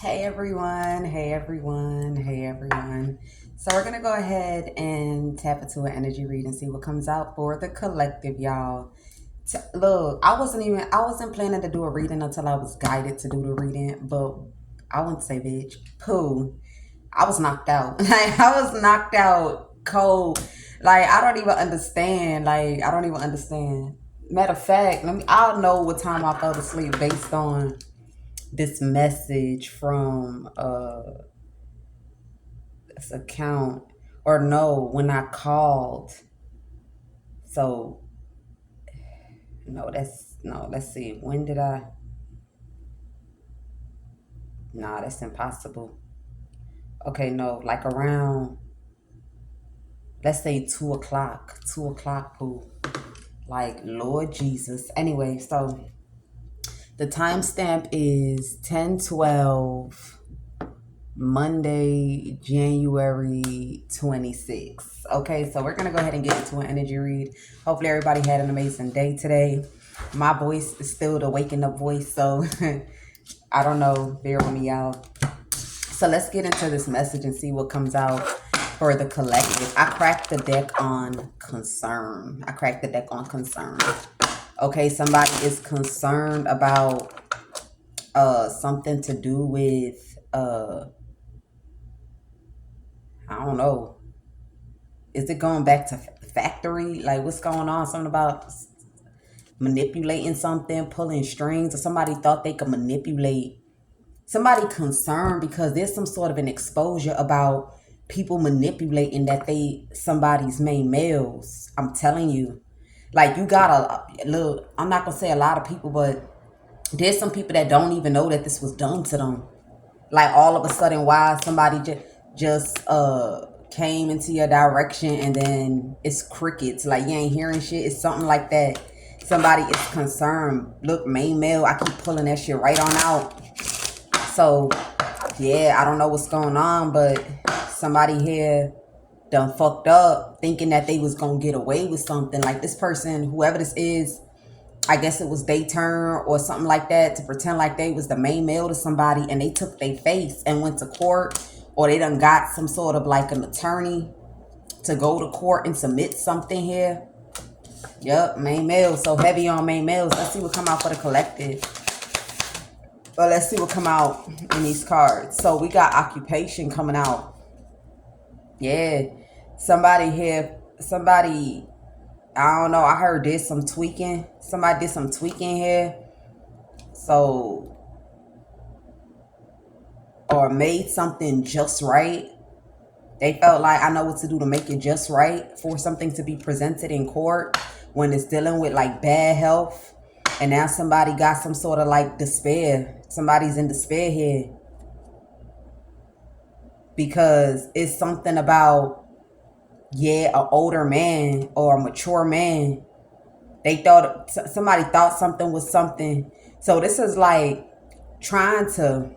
Hey everyone, hey everyone, hey everyone. So we're gonna go ahead and tap into an energy read and see what comes out for the collective, y'all. Look, I wasn't planning to do a reading until I was guided to do the reading, but I wouldn't say bitch, poo. I was knocked out. Like I was knocked out cold. Like I don't even understand. Like I don't even understand. Matter of fact, I'll know what time I fell asleep based on this message from this account, or no, when I called. So no, that's no, let's see, when did I, nah, that's impossible. Okay, no, like around, let's say 2 o'clock, poo. Like Lord Jesus. Anyway, so the timestamp is 10/12, Monday, January 26th. Okay, so we're going to go ahead and get into an energy read. Hopefully everybody had an amazing day today. My voice is still the waking up voice, so I don't know. Bear with me, y'all. So let's get into this message and see what comes out for the collective. I cracked the deck on concern. Okay, somebody is concerned about something to do with I don't know. Is it going back to factory? Like what's going on? Something about manipulating something, pulling strings, or somebody thought they could manipulate. Somebody concerned because there's some sort of an exposure about people manipulating that they somebody's main males. I'm telling you. Like you got a little, I'm not gonna say a lot of people, but there's some people that don't even know that this was done to them. Like all of a sudden, why somebody just came into your direction and then it's crickets. Like you ain't hearing shit. It's something like that. Somebody is concerned. Look, main male, I keep pulling that shit right on out. So yeah, I don't know what's going on, but somebody here done fucked up thinking that they was gonna get away with something. Like this person, whoever this is, I guess it was their turn or something like that to pretend like they was the main male to somebody, and they took their face and went to court, or they done got some sort of like an attorney to go to court and submit something here. Yep, main male. So heavy on main males. Let's see what come out for the collective. But let's see what come out in these cards. So we got occupation coming out. Yeah. Somebody here, somebody, I don't know, I heard there's some tweaking. Somebody did some tweaking here. So, or made something just right. They felt like, I know what to do to make it just right for something to be presented in court when it's dealing with like bad health. And now somebody got some sort of like despair. Somebody's in despair here. Because it's something about, yeah, an older man or a mature man. They thought, somebody thought something was something. So this is like trying to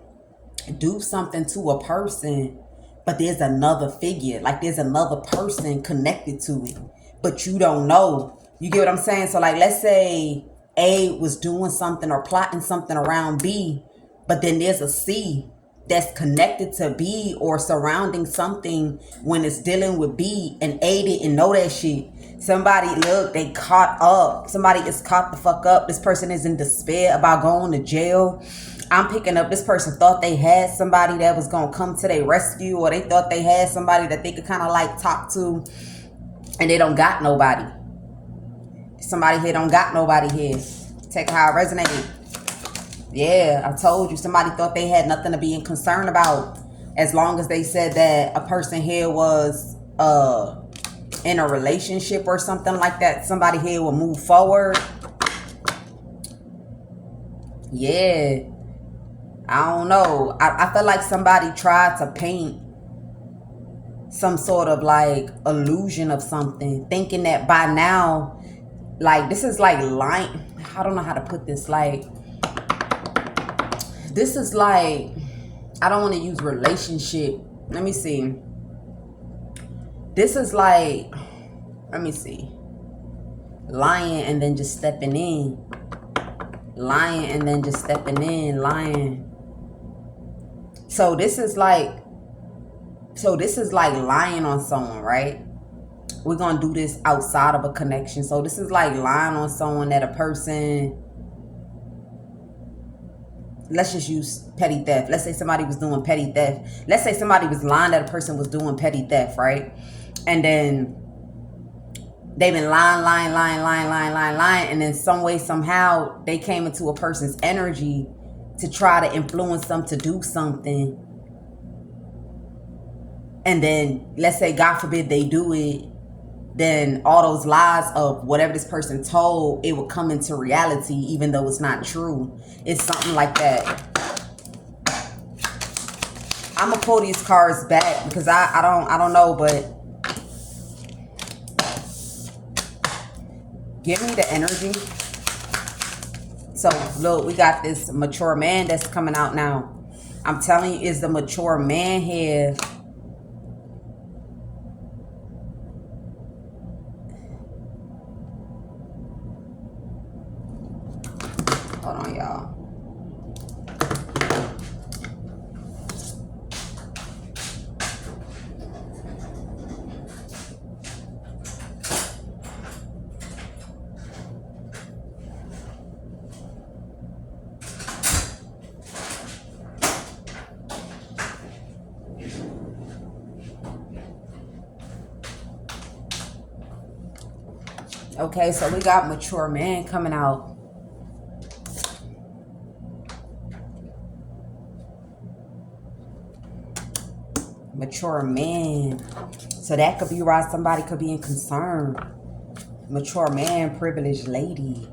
do something to a person, but there's another figure, like there's another person connected to it, but you don't know. You get what I'm saying? So like, let's say A was doing something or plotting something around B, but then there's a C that's connected to B or surrounding something when it's dealing with B, and A didn't know that shit. Somebody, look, they caught up. Somebody is caught the fuck up. This person is in despair about going to jail. I'm picking up, this person thought they had somebody that was going to come to their rescue, or they thought they had somebody that they could kind of like talk to, and they don't got nobody. Somebody here don't got nobody here. Take how it resonated. Yeah, I told you, somebody thought they had nothing to be concerned about, as long as they said that a person here was in a relationship or something like that. Somebody here will move forward. Yeah. I don't know. I feel like somebody tried to paint some sort of like illusion of something, thinking that by now, like this is like lying. I don't know how to put this. Like, this is like, I don't want to use relationship. Let me see. This is like, let me see. Lying and then just stepping in. Lying and then just stepping in. Lying. So this is like lying on someone, right? We're gonna do this outside of a connection. So this is like lying on someone that a person, let's just use petty theft. Let's say somebody was doing petty theft. Let's say somebody was lying that a person was doing petty theft, right? And then they've been lying, and then some way, somehow, they came into a person's energy to try to influence them to do something. And then, let's say, God forbid, they do it. Then all those lies of whatever this person told, it will come into reality, even though it's not true. It's something like that. I'm gonna pull these cards back because I don't know, but give me the energy. So look, we got this mature man that's coming out now. I'm telling you, is the mature man here? Hold on, y'all. Okay, so we got mature man coming out. Mature man. So that could be why somebody could be in concern. Mature man, privileged lady.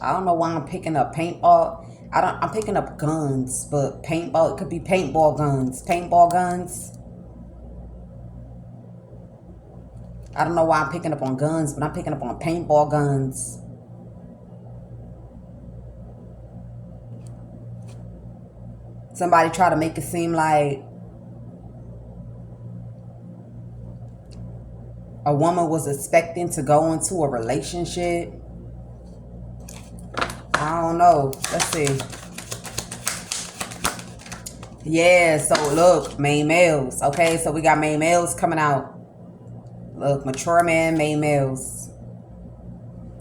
I don't know why I'm picking up paintball. I'm picking up guns, but paintball, it could be paintball guns. Paintball guns. I don't know why I'm picking up on guns, but I'm picking up on paintball guns. Somebody try to make it seem like a woman was expecting to go into a relationship. I don't know. Let's see. Yeah, so look, main males. Okay, so we got main males coming out. Look, mature man, main males.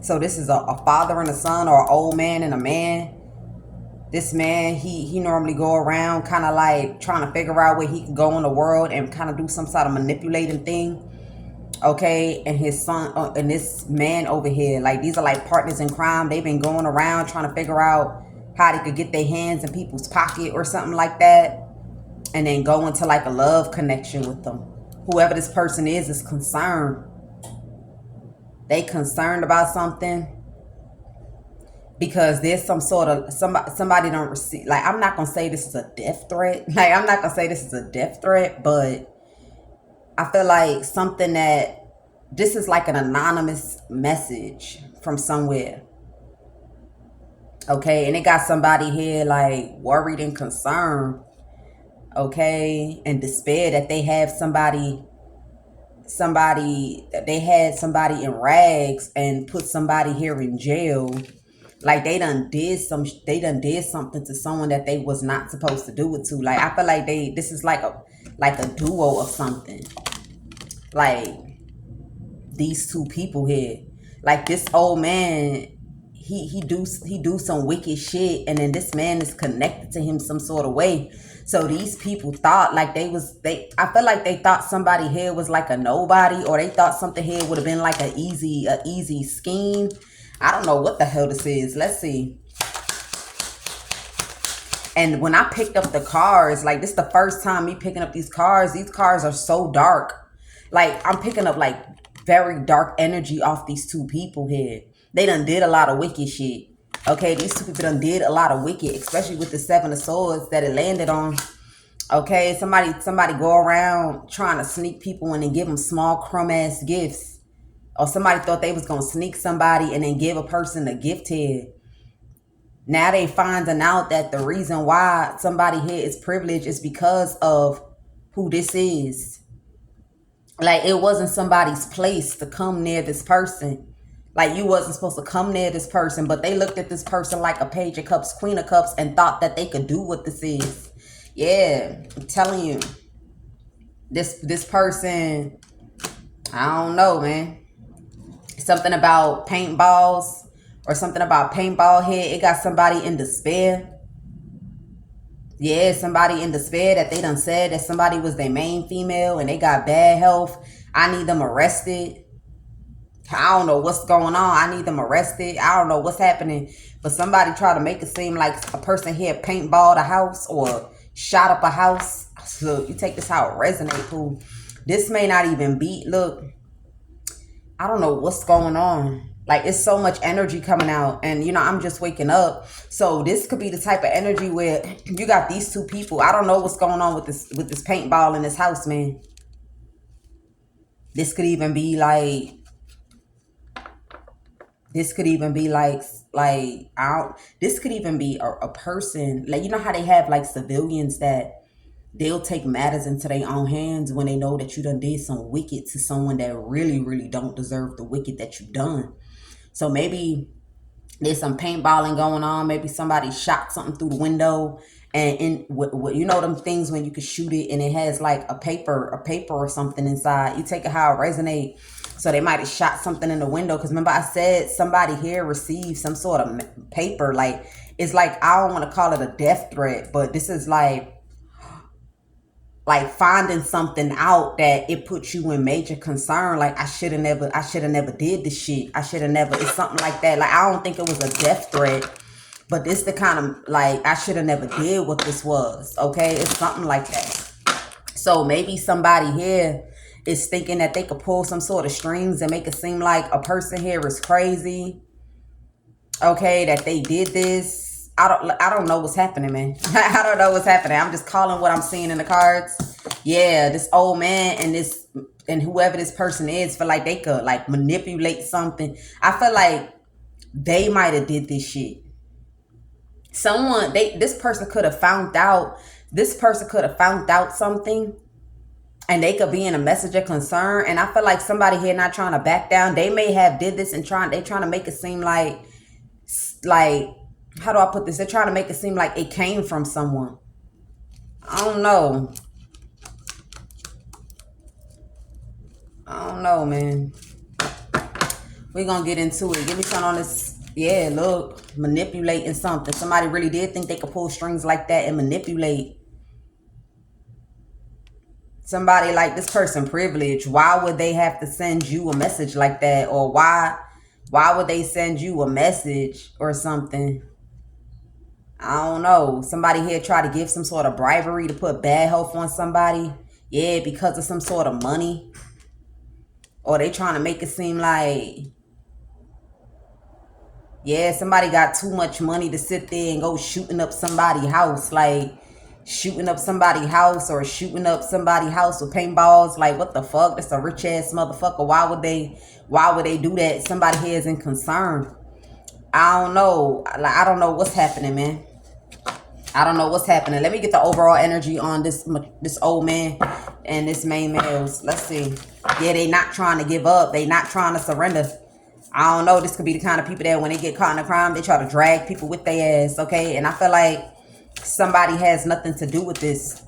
So this is a father and a son, or an old man and a man. This man, he normally go around kind of like trying to figure out where he can go in the world and kind of do some sort of manipulating thing. Okay, and his son, and this man over here, like, these are like partners in crime. They've been going around trying to figure out how they could get their hands in people's pocket or something like that, and then go into like a love connection with them. Whoever this person is concerned. They concerned about something because there's some sort of somebody don't receive. Like, I'm not gonna say this is a death threat. Like, I'm not gonna say this is a death threat, but I feel like something that this is like an anonymous message from somewhere. Okay, and it got somebody here like worried and concerned. Okay, and despair that they have somebody that they had somebody in rags and put somebody here in jail. Like, they done did something to someone that they was not supposed to do it to. Like, I feel like this is like a duo of something. Like, these two people here, like this old man, he do some wicked shit, and then this man is connected to him some sort of way. So these people thought like I feel like they thought somebody here was like a nobody, or they thought something here would have been like a easy scheme. I don't know what the hell this is. Let's see. And when I picked up the cards, like, this is the first time me picking up these cards. These cards are so dark. Like, I'm picking up like very dark energy off these two people here. They done did a lot of wicked shit. Okay, these two people done did a lot of wicked, especially with the 7 of Swords that it landed on. Okay, somebody go around trying to sneak people in and give them small crumb ass gifts. Or somebody thought they was gonna sneak somebody and then give a person a gift here. Now they finding out that the reason why somebody here is privileged is because of who this is. Like, it wasn't somebody's place to come near this person. Like, you wasn't supposed to come near this person, but they looked at this person like a page of cups, queen of cups, and thought that they could do what this is. Yeah, I'm telling you. This person, I don't know, man. Something about paintballs or something about paintball head. It got somebody in despair. Yeah, somebody in despair that they done said that somebody was their main female and they got bad health. I need them arrested. I don't know what's going on. I need them arrested. I don't know what's happening. But somebody tried to make it seem like a person here paintballed a house or shot up a house. So you take this how it resonates, cool. This may not even be, look, I don't know what's going on. Like, it's so much energy coming out, and I'm just waking up. So this could be the type of energy where you got these two people. I don't know what's going on with this paintball in this house, man. This could even be like this could even be this could even be a person, like, how they have like civilians that they'll take matters into their own hands when they know that you done did some wicked to someone that really, really don't deserve the wicked that you've done. So maybe there's some paintballing going on. Maybe somebody shot something through the window, and them things when you can shoot it and it has like a paper or something inside. You take it how it resonates. So they might have shot something in the window, because remember I said somebody here received some sort of paper. Like, it's like, I don't want to call it a death threat, but this is like finding something out that it puts you in major concern. Like, I should have never did this shit. It's something like that. Like, I don't think it was a death threat, but this the kind of, like, I should have never did what this was. Okay, it's something like that. So maybe somebody here is thinking that they could pull some sort of strings and make it seem like a person here is crazy. Okay, that they did this. I don't know what's happening, man. I don't know what's happening. I'm just calling what I'm seeing in the cards. Yeah, this old man and whoever this person is feel like they could like manipulate something. I feel like they might have did this shit. This person could have found out. This person could have found out something, and they could be in a message of concern. And I feel like somebody here not trying to back down. They may have did this and trying to make it seem like how do I put this? They're trying to make it seem like it came from someone. I don't know. I don't know, man. We're going to get into it. Give me something on this. Yeah, look. Manipulating something. Somebody really did think they could pull strings like that and manipulate. Somebody like this person privileged. Why would they have to send you a message like that? Or why would they send you a message or something? I don't know. Somebody here try to give some sort of bribery to put bad health on somebody. Yeah, because of some sort of money. Or they trying to make it seem like, yeah, somebody got too much money to sit there and go shooting up somebody's house. Like, shooting up somebody's house or shooting up somebody's house with paintballs. Like, what the fuck? That's a rich ass motherfucker. Why would they do that? Somebody here is in concern. I don't know. Like, I don't know what's happening, man. I don't know what's happening. Let me get the overall energy on this old man and this main males. Let's see. Yeah, they not trying to give up. They not trying to surrender. I don't know. This could be the kind of people that when they get caught in a crime, they try to drag people with their ass, okay? And I feel like somebody has nothing to do with this.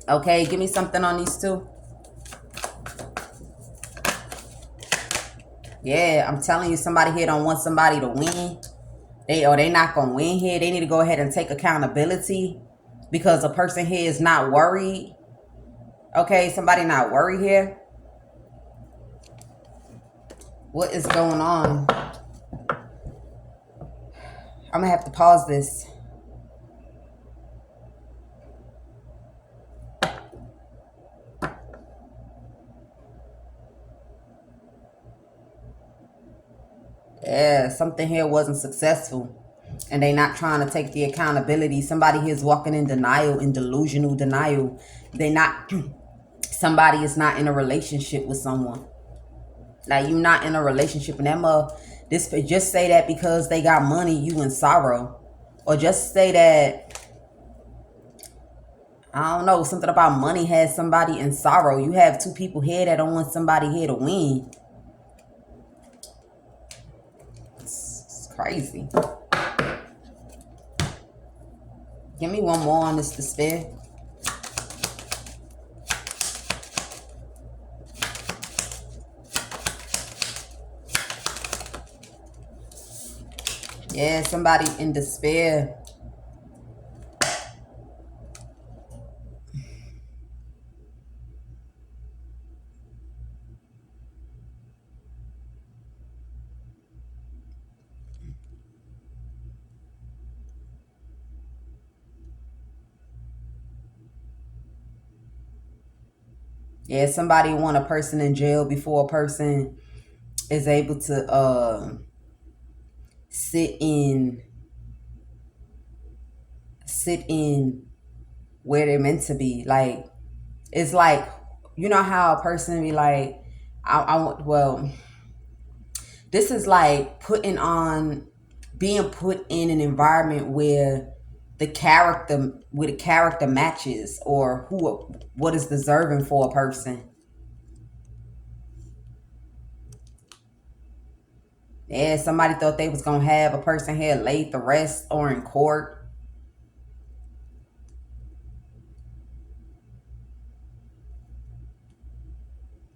Okay, give me something on these two. Yeah, I'm telling you, somebody here don't want somebody to win. They not gonna win here. They need to go ahead and take accountability, because a person here is not worried. Okay, somebody not worried here. What is going on? I'm gonna have to pause this. Yeah, something here wasn't successful. And they not trying to take the accountability. Somebody here is walking in denial, in delusional denial. Somebody is not in a relationship with someone. Like, you not in a relationship, and This just say that because they got money, you in sorrow, or just say that I don't know, something about money has somebody in sorrow. You have two people here that don't want somebody here to win. It's crazy. Give me one more on this despair. Yeah, somebody in despair. Yeah, somebody want a person in jail before a person is able to sit in where they're meant to be. Like, it's like, you know how a person be like, well, this is like being put in an environment where the character matches, or what is deserving for a person. Yeah, somebody thought they was gonna have a person here laid to rest or in court.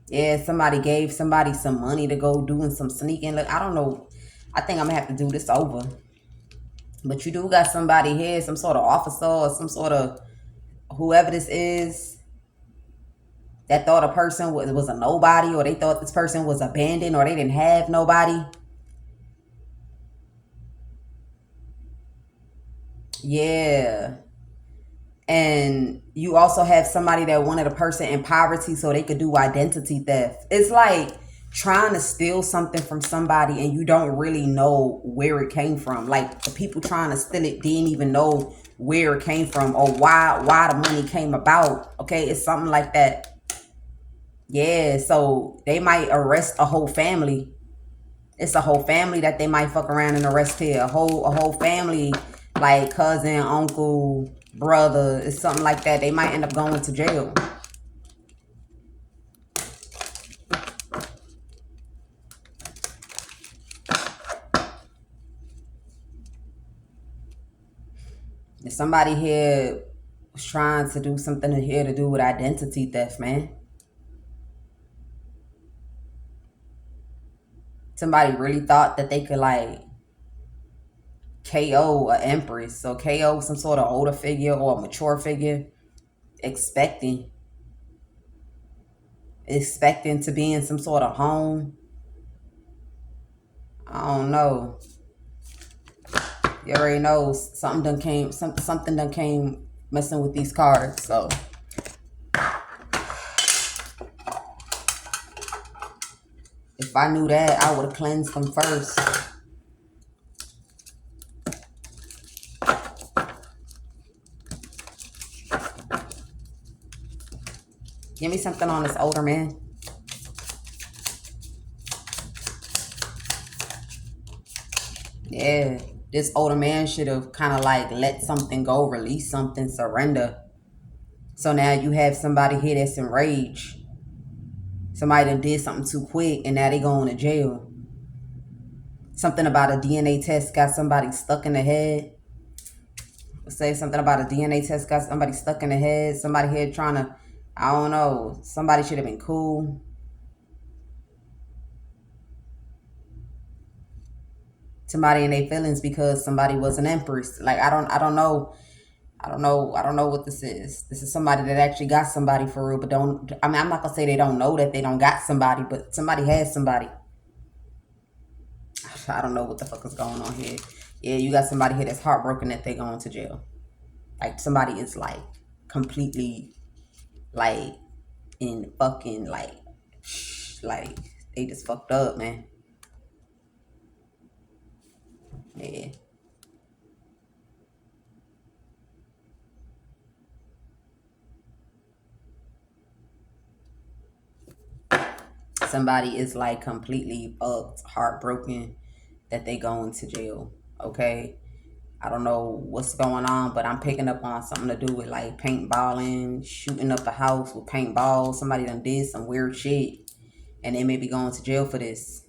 Yeah, somebody gave somebody some money to go doing some sneaking. Look, I don't know. I think I'm gonna have to do this over. But you do got somebody here, some sort of officer or some sort of whoever this is, that thought a person was a nobody, or they thought this person was abandoned, or they didn't have nobody. Yeah. And you also have somebody that wanted a person in poverty so they could do identity theft. It's like trying to steal something from somebody and you don't really know where it came from. Like the people trying to steal it didn't even know where it came from or why the money came about. Okay, it's something like that. Yeah, so they might arrest a whole family. It's a whole family that they might fuck around and arrest here. A whole family, like cousin, uncle, brother, it's something like that. They might end up going to jail. If somebody here was trying to do something here to do with identity theft, man. Somebody really thought that they could like KO a empress. So KO some sort of older figure or a mature figure, expecting to be in some sort of home. I don't know. You already know something done came messing with these cards. So if I knew that, I would have cleansed them first. Give me something on this older man. Yeah, this older man should have kind of like let something go, release something, surrender. So now you have somebody here that's enraged. Somebody that did something too quick and now they going to jail. Something about a DNA test got somebody stuck in the head. Say something about a DNA test got somebody stuck in the head. Somebody here trying to, I don't know. Somebody should have been cool. Somebody in their feelings because somebody was an empress. Like I don't know. I don't know what this is. This is somebody that actually got somebody for real, but don't. I mean, I'm not gonna say they don't know that they don't got somebody, but somebody has somebody. I don't know what the fuck is going on here. Yeah, you got somebody here that's heartbroken that they going to jail. Like somebody is like completely like in fucking like they just fucked up, man. Yeah. Somebody is like completely fucked, heartbroken. that they going to jail. Okay. I don't know what's going on, but I'm picking up on something to do with like paintballing, shooting up the house with paintballs. Somebody done did some weird shit and they may be going to jail for this.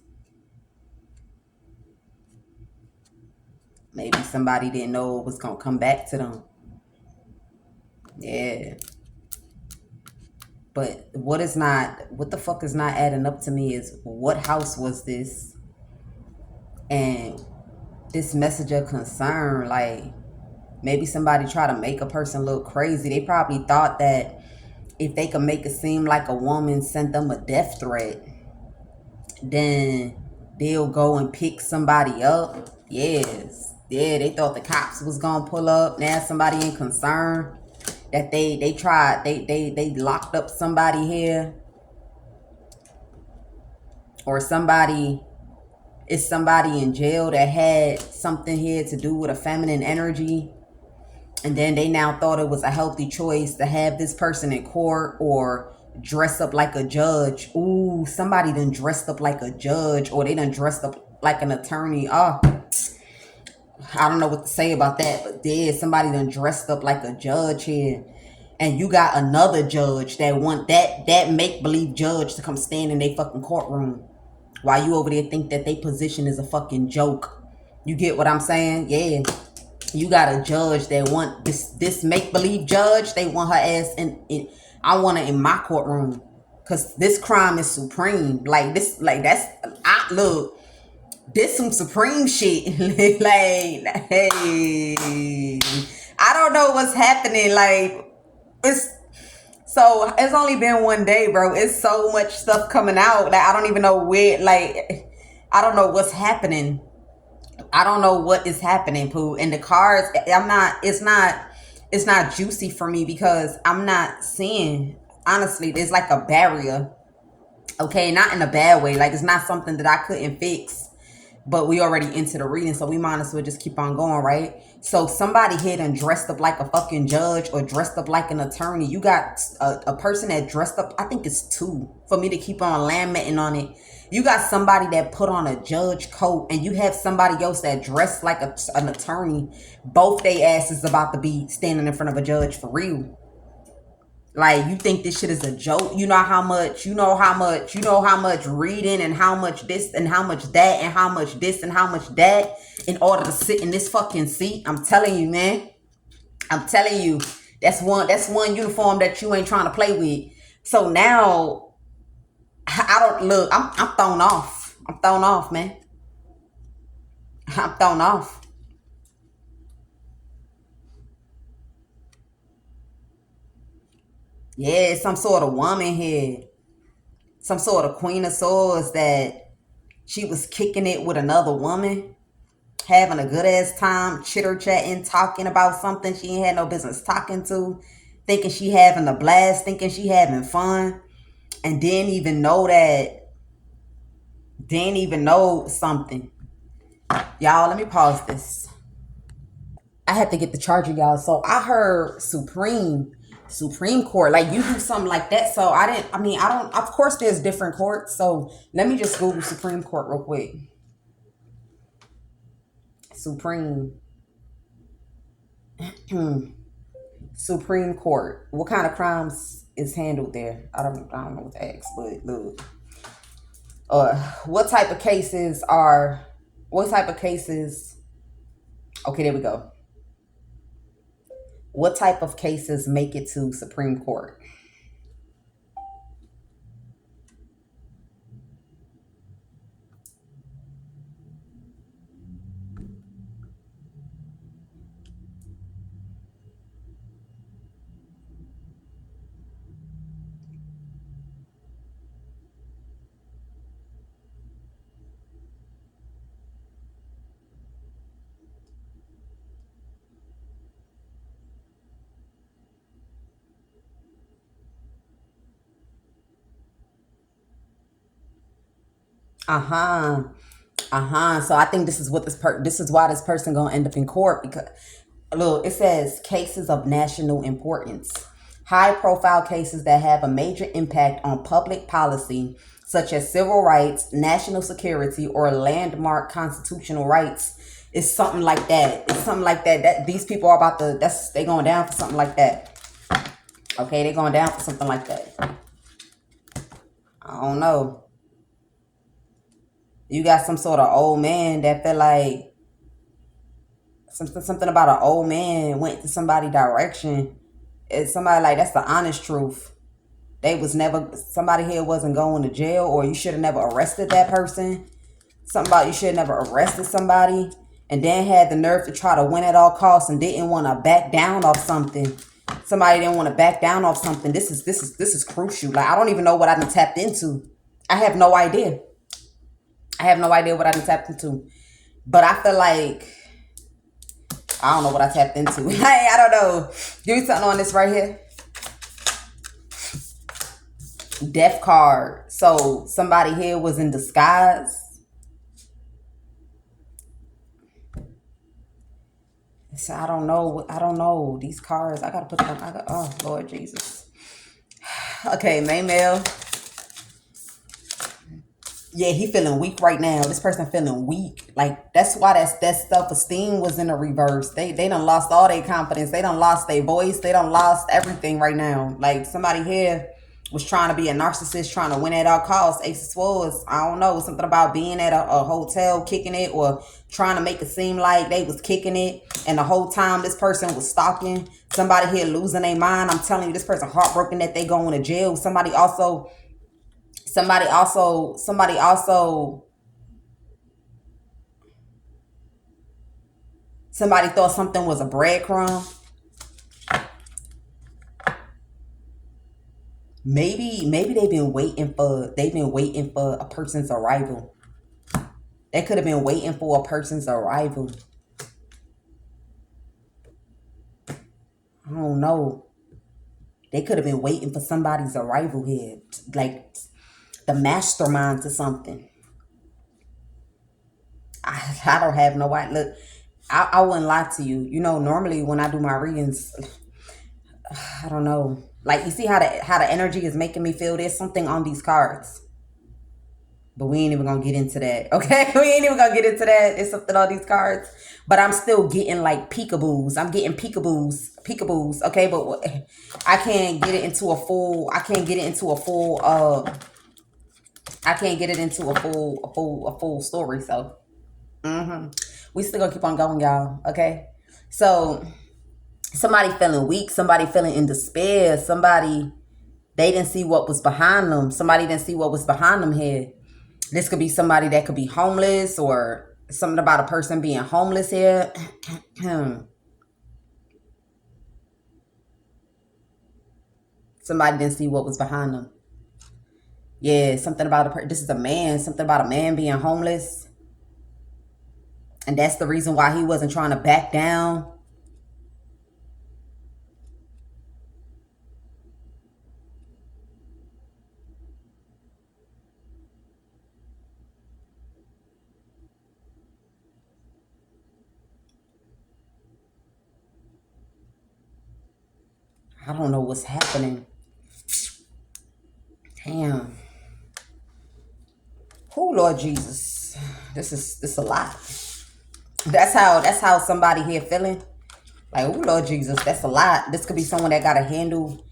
Maybe somebody didn't know it was gonna come back to them. Yeah. But what the fuck is not adding up to me is what house was this? And this message of concern, like maybe somebody try to make a person look crazy. They probably thought that if they could make it seem like a woman sent them a death threat, then they'll go and pick somebody up. Yes. Yeah, they thought the cops was gonna pull up. Now somebody in concern that they tried, they locked up somebody here. Or somebody in jail that had something here to do with a feminine energy. And then they now thought it was a healthy choice to have this person in court or dress up like a judge. Ooh, somebody done dressed up like a judge, or they done dressed up like an attorney. Oh, I don't know what to say about that, but somebody done dressed up like a judge here. And you got another judge that want that make-believe judge to come stand in their fucking courtroom while you over there think that they position is a fucking joke. You get what I'm saying? Yeah. You got a judge that want this make-believe judge. They want her ass in I want her in my courtroom. Cause this crime is supreme. Like this, like that's look, this some supreme shit. Like, hey, I don't know what's happening. Like, it's only been one day, bro. It's so much stuff coming out that I don't even know where. Like, I don't know what's happening. I don't know what is happening, Pooh. And the cards, it's not juicy for me because I'm not seeing, honestly, there's like a barrier. Okay, not in a bad way. Like, it's not something that I couldn't fix. But we already into the reading, so we might as well just keep on going, right? So somebody here done dressed up like a fucking judge or dressed up like an attorney. You got a person that dressed up, I think it's two, for me to keep on lamenting on it. You got somebody that put on a judge coat, and you have somebody else that dressed like an attorney. Both they asses about to be standing in front of a judge for real. Like, you think this shit is a joke? You know how much reading and how much this and how much that and how much this and how much that in order to sit in this fucking seat? I'm telling you, man. I'm telling you. That's one uniform that you ain't trying to play with. So now, I don't look. I'm thrown off. I'm thrown off, man. I'm thrown off. Yeah, some sort of woman here. Some sort of Queen of Swords that she was kicking it with another woman, having a good ass time, chitter chatting, talking about something she ain't had no business talking to, thinking she having a blast, thinking she having fun, and didn't even know something. Y'all, let me pause this. I had to get the charger, y'all. So I heard Supreme Court. Like, you do something like that. So I don't, of course there's different courts. So let me just Google Supreme Court real quick. Supreme Court. What kind of crimes is handled there? I don't know what to ask, but look. What type of cases? Okay, there we go. What type of cases make it to Supreme Court? Uh-huh. Uh-huh. So I think this is why this person gonna end up in court, because look, it says cases of national importance. High profile cases that have a major impact on public policy, such as civil rights, national security, or landmark constitutional rights. It's something like that. It's something like that. That these people are about to, they going down for something like that. Okay, they going down for something like that. I don't know. You got some sort of old man that feel like something about an old man went to somebody direction. It's somebody like, that's the honest truth. They was never, somebody here wasn't going to jail, or you should have never arrested that person. Something about you should have never arrested somebody, and then had the nerve to try to win at all costs and didn't want to back down off something. Somebody didn't want to back down off something. This is crucial. Like, I don't even know what I done tapped into. I have no idea. I have no idea what I done tapped into. But I feel like I don't know what I tapped into. I don't know. Give me something on this right here. Death card. So somebody here was in disguise. So I don't know. I don't know. These cards, I gotta put them. Oh Lord Jesus. Okay, main male. Yeah, he feeling weak right now. This person feeling weak. Like, that's why that self-esteem was in a reverse. They done lost all their confidence. They done lost their voice. They done lost everything right now. Like, somebody here was trying to be a narcissist, trying to win at all costs. Ace of Swords, I don't know, something about being at a hotel kicking it, or trying to make it seem like they was kicking it, and the whole time this person was stalking. Somebody here losing their mind. I'm telling you, this person heartbroken that they going to jail. Somebody also thought something was a breadcrumb. Maybe they've been waiting for a person's arrival. They could have been waiting for a person's arrival. I don't know. They could have been waiting for somebody's arrival here. Like, the mastermind to something. I don't have no idea. Look, I wouldn't lie to you. You know, normally when I do my readings, I don't know. Like, you see how the energy is making me feel? There's something on these cards. But we ain't even gonna get into that. Okay? We ain't even gonna get into that. There's something on these cards. But I'm still getting like peekaboos. I'm getting peekaboos. Okay, but I can't get it into a full story. So we still gonna keep on going, y'all. Okay? So somebody feeling weak, somebody feeling in despair, somebody, they didn't see what was behind them. Somebody didn't see what was behind them here. This could be somebody that could be homeless, or something about a person being homeless here. Somebody didn't see what was behind them. Yeah, something about this is a man, something about a man being homeless. And that's the reason why he wasn't trying to back down. I don't know what's happening. Damn. Oh, Lord Jesus. This is a lot. That's how somebody here feeling. Like, oh, Lord Jesus, that's a lot. This could be someone that gotta handle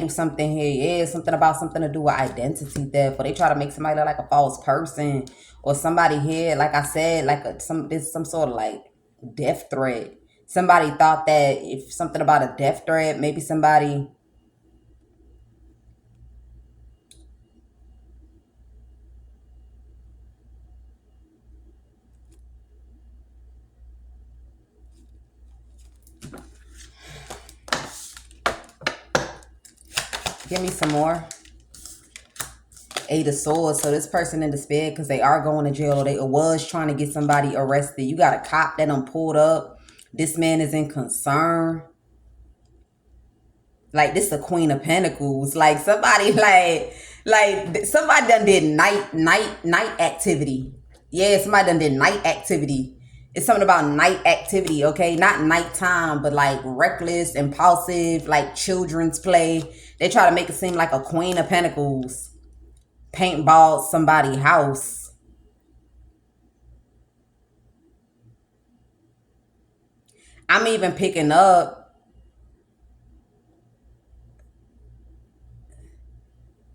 something here. Yeah, something about something to do with identity theft. Or they try to make somebody look like a false person. Or somebody here, like I said, like there's some sort of like death threat. Somebody thought that if something about a death threat, maybe somebody. Give me some more. Eight of Swords. So this person in despair because they are going to jail, or they was trying to get somebody arrested. You got a cop that done pulled up. This man is in concern. Like, this is a Queen of Pentacles. Like, somebody somebody done did night activity. Yeah, somebody done did night activity. It's something about night activity, okay? Not nighttime, but like reckless, impulsive, like children's play. They try to make it seem like a Queen of Pentacles. paintball somebody's house. I'm even picking up,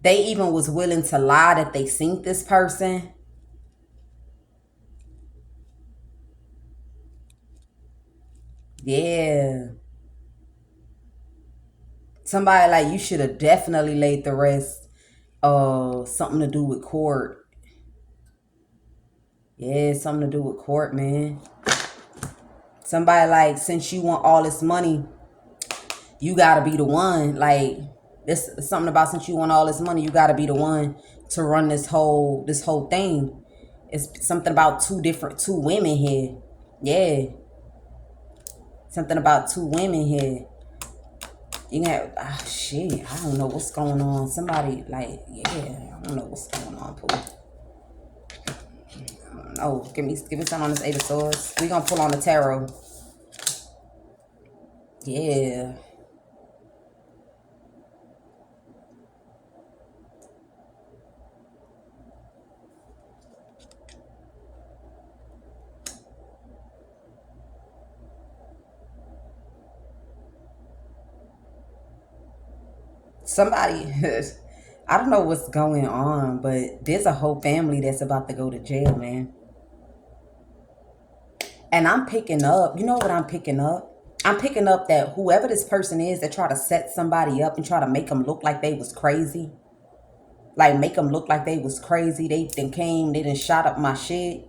they even was willing to lie that they seen this person. Yeah. Somebody like, you should have definitely laid the rest. Something to do with court. Yeah, something to do with court, man. Somebody like, since you want all this money, you gotta be the one. Like, this something about, since you want all this money, you gotta be the one to run this whole thing. It's something about two women here. Yeah. Something about two women here. You can have, shit, I don't know what's going on. Somebody like, yeah, I don't know what's going on, Pooh. I don't know. Give me something on this Eight of Swords. We gonna pull on the tarot. Yeah. Somebody, I don't know what's going on, but there's a whole family that's about to go to jail, man. And I'm picking up, you know what I'm picking up? I'm picking up that whoever this person is that try to set somebody up and try to make them look like they was crazy, like make them look like they was crazy. They then came, they done shot up my shit.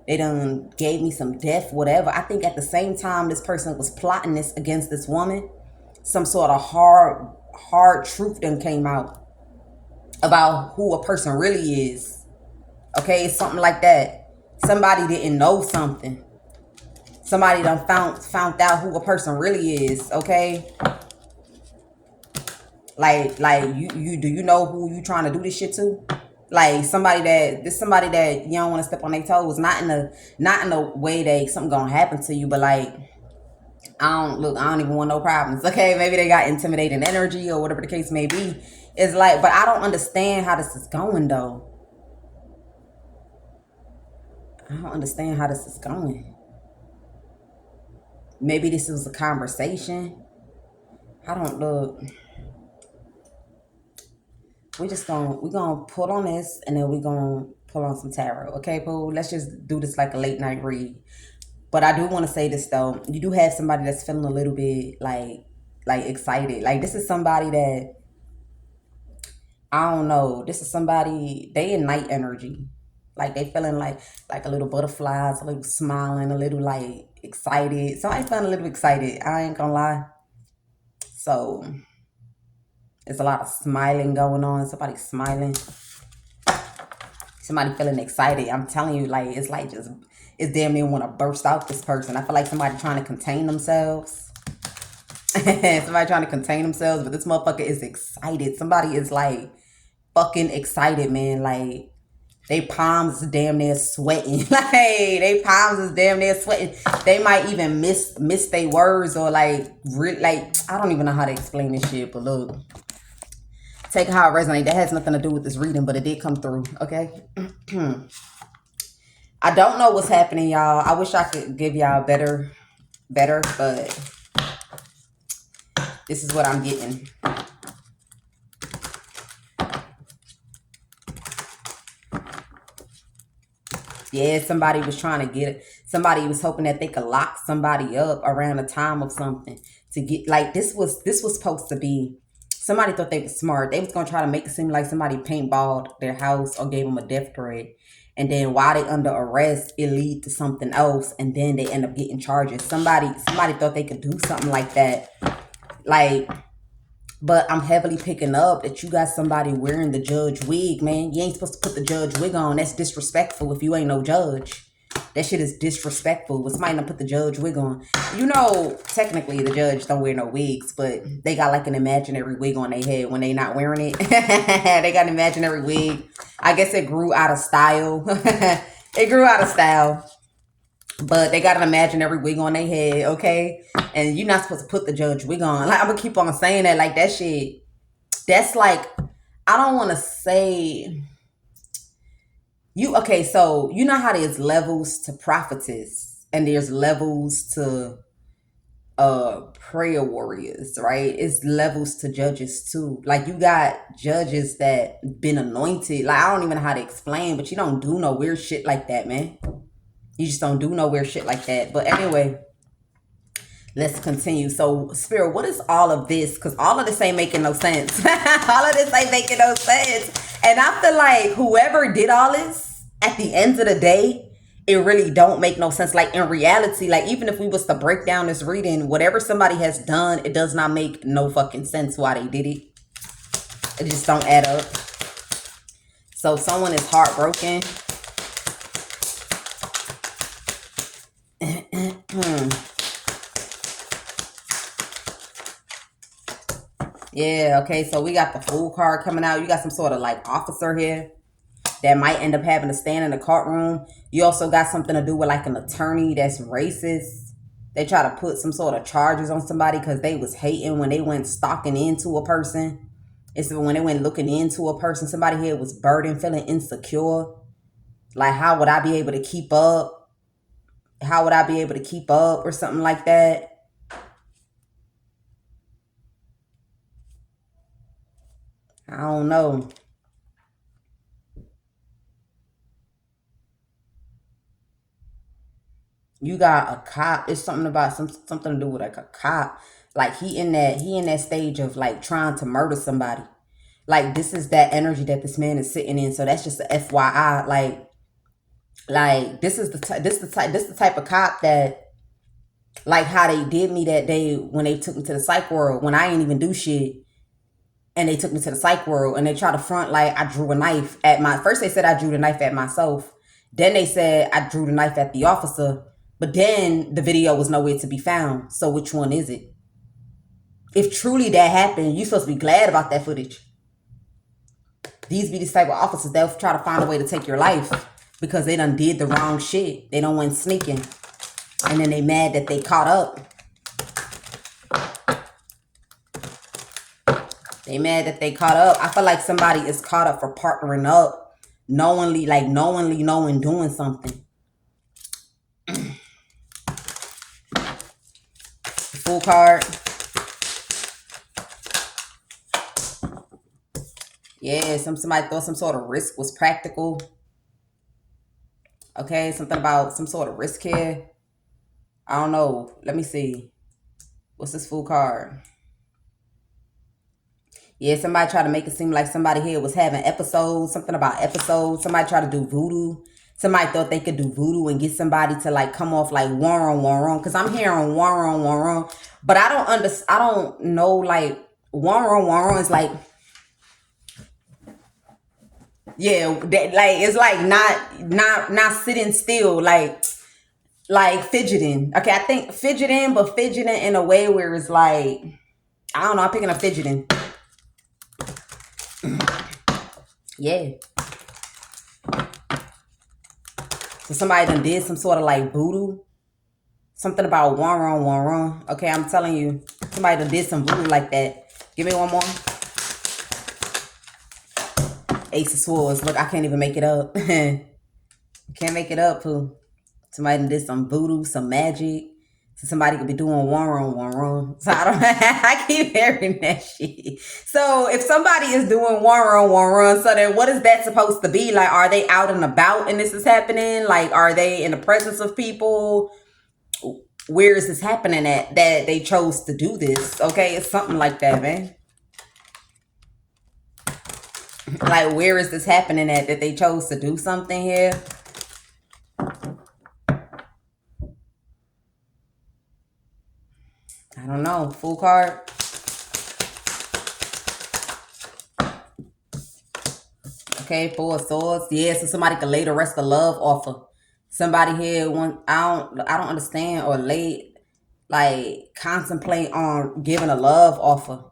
They done gave me some death, whatever. I think at the same time this person was plotting this against this woman, some sort of hard truth then came out about who a person really is. Okay, it's something like that. Somebody didn't know something. Somebody done found out who a person really is. Okay, like you do you know who you trying to do this shit to? Like somebody that you don't want to step on their toes. Not in a way that something gonna happen to you, but like, I don't even want no problems. Okay, maybe they got intimidating energy or whatever the case may be. It's like, but I don't understand how this is going though. I don't understand how this is going. Maybe this was a conversation. I don't look. We gonna pull on this and then we gonna pull on some tarot. Okay, Pooh? Let's just do this like a late night read. But I do want to say this though. You do have somebody that's feeling a little bit like excited. Like this is somebody that, I don't know. This is somebody, they in night energy. Like they feeling like a little butterflies, a little smiling, a little like excited. Somebody feeling a little excited. I ain't gonna lie. So there's a lot of smiling going on. Somebody smiling. Somebody feeling excited. I'm telling you, like it's like just, it's damn near want to burst out this person. I feel like somebody trying to contain themselves. Somebody trying to contain themselves, but this motherfucker is excited. Somebody is like fucking excited, man. Like they palms is damn near sweating. Like they palms is damn near sweating. They might even miss their words or like I don't even know how to explain this shit. But look, take how it resonates. That has nothing to do with this reading, but it did come through. Okay. I don't know what's happening, y'all. I wish I could give y'all better, but this is what I'm getting. Yeah, somebody was trying to get it. Somebody was hoping that they could lock somebody up around the time of something to get, like, this was supposed to be, somebody thought they were smart. They was going to try to make it seem like somebody paintballed their house or gave them a death threat. And then while they under arrest, it lead to something else. And then they end up getting charges. Somebody thought they could do something like that. Like, but I'm heavily picking up that you got somebody wearing the judge wig, man. You ain't supposed to put the judge wig on. That's disrespectful if you ain't no judge. That shit is disrespectful. But somebody not put the judge wig on. You know, technically the judge don't wear no wigs, but they got like an imaginary wig on their head when they not wearing it. They got an imaginary wig. I guess it grew out of style. It grew out of style. But they got an imaginary wig on their head, okay? And you're not supposed to put the judge wig on. Like, I'm gonna keep on saying that. Like, that shit, that's like, I don't want to say, Okay, so you know how there's levels to prophetess and there's levels to prayer warriors, right? It's levels to judges too. Like you got judges that been anointed. Like I don't even know how to explain, but you don't do no weird shit like that, man. You just don't do no weird shit like that. But anyway, let's continue. So, Spirit, what is all of this? Because all of this ain't making no sense. All of this ain't making no sense. And I feel like whoever did all this, at the end of the day, it really don't make no sense. Like in reality, like even if we was to break down this reading, whatever somebody has done, it does not make no fucking sense why they did it. It just don't add up. So someone is heartbroken. Yeah, okay, so we got the Fool card coming out. You got some sort of like officer here that might end up having to stand in the courtroom. You also got something to do with like an attorney that's racist. They try to put some sort of charges on somebody because they was hating when they went stalking into a person. It's when they went looking into a person. Somebody here was burdened, feeling insecure. Like, how would I be able to keep up? How would I be able to keep up or something like that? I don't know. You got a cop. It's something about something to do with like a cop. Like he in that stage of like trying to murder somebody. Like this is that energy that this man is sitting in. So that's just a FYI. Like this the type of cop that like how they did me that day when they took me to the psych world when I ain't even do shit and they took me to the psych world and they tried to front like I drew a knife at my first they said I drew the knife at myself. Then they said I drew the knife at the officer. But then the video was nowhere to be found. So which one is it? If truly that happened, you're supposed to be glad about that footage. These be these type of officers, they'll try to find a way to take your life because they done did the wrong shit. They don't went sneaking. And then they mad that they caught up. They mad that they caught up. I feel like somebody is caught up for partnering up. Knowingly knowing doing something. Full card. Yeah, somebody thought some sort of risk was practical. Okay, something about some sort of risk here. I don't know. Let me see. What's this full card? Yeah, somebody tried to make it seem like somebody here was having episodes, something about episodes. Somebody tried to do voodoo. Somebody thought they could do voodoo and get somebody to like come off like one wrong. Because I'm hearing one wrong. But I don't know like one wrong is like, yeah, that, like it's like not sitting still, like fidgeting. Okay, I think fidgeting, but fidgeting in a way where it's like, I don't know, I'm picking up fidgeting. Yeah. So somebody done did some sort of like voodoo. Something about one wrong. Okay, I'm telling you, somebody done did some voodoo like that. Give me one more. Ace of Swords. Look, I can't even make it up. Can't make it up, Pooh. Somebody done did some voodoo, some magic. So somebody could be doing one wrong. So I don't. I keep hearing that shit. So if somebody is doing one wrong, so then what is that supposed to be? Like, are they out and about and this is happening? Like, are they in the presence of people? Where is this happening at that they chose to do this? Okay, it's something like that, man. Like, where is this happening at that they chose to do something here? I don't know. Full card. Okay, Four of Swords. Yeah, so somebody could lay the rest of love offer. Somebody here want I don't understand or lay like contemplate on giving a love offer.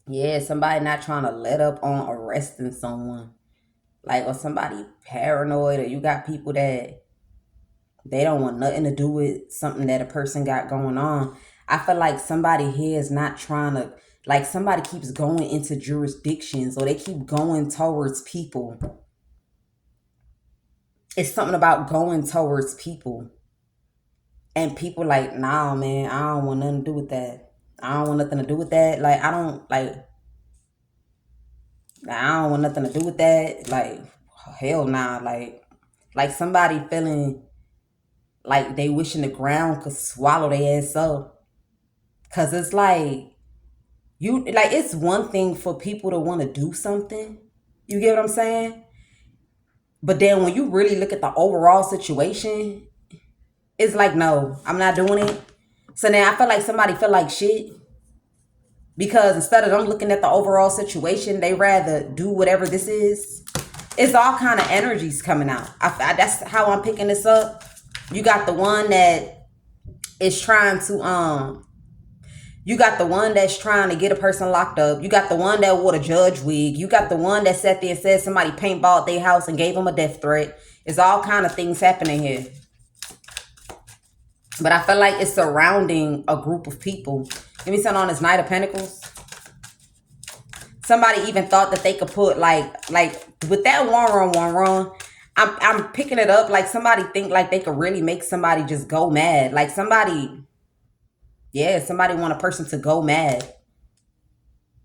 Yeah, somebody not trying to let up on arresting someone. Like, or somebody paranoid, or you got people that they don't want nothing to do with something that a person got going on. I feel like somebody here is not trying to, like, somebody keeps going into jurisdictions or they keep going towards people. It's something about going towards people. And people like, nah, man, I don't want nothing to do with that. I don't want nothing to do with that. Like, I don't want nothing to do with that. Like, hell nah. Like somebody feeling like they wishing the ground could swallow their ass up. Cause it's like, it's one thing for people to want to do something. You get what I'm saying? But then when you really look at the overall situation, it's like, no, I'm not doing it. So now I feel like somebody feel like shit because instead of them looking at the overall situation, they rather do whatever this is. It's all kind of energies coming out. That's how I'm picking this up. You got the one that is trying to you got the one that's trying to get a person locked up. You got the one that wore a judge wig. You got the one that sat there and said somebody paintballed their house and gave them a death threat. It's all kind of things happening here. But I feel like it's surrounding a group of people. Give me something on this Knight of Pentacles. Somebody even thought that they could put like with that one wrong. I'm picking it up like somebody think like they could really make somebody just go mad. Like somebody, yeah, somebody want a person to go mad.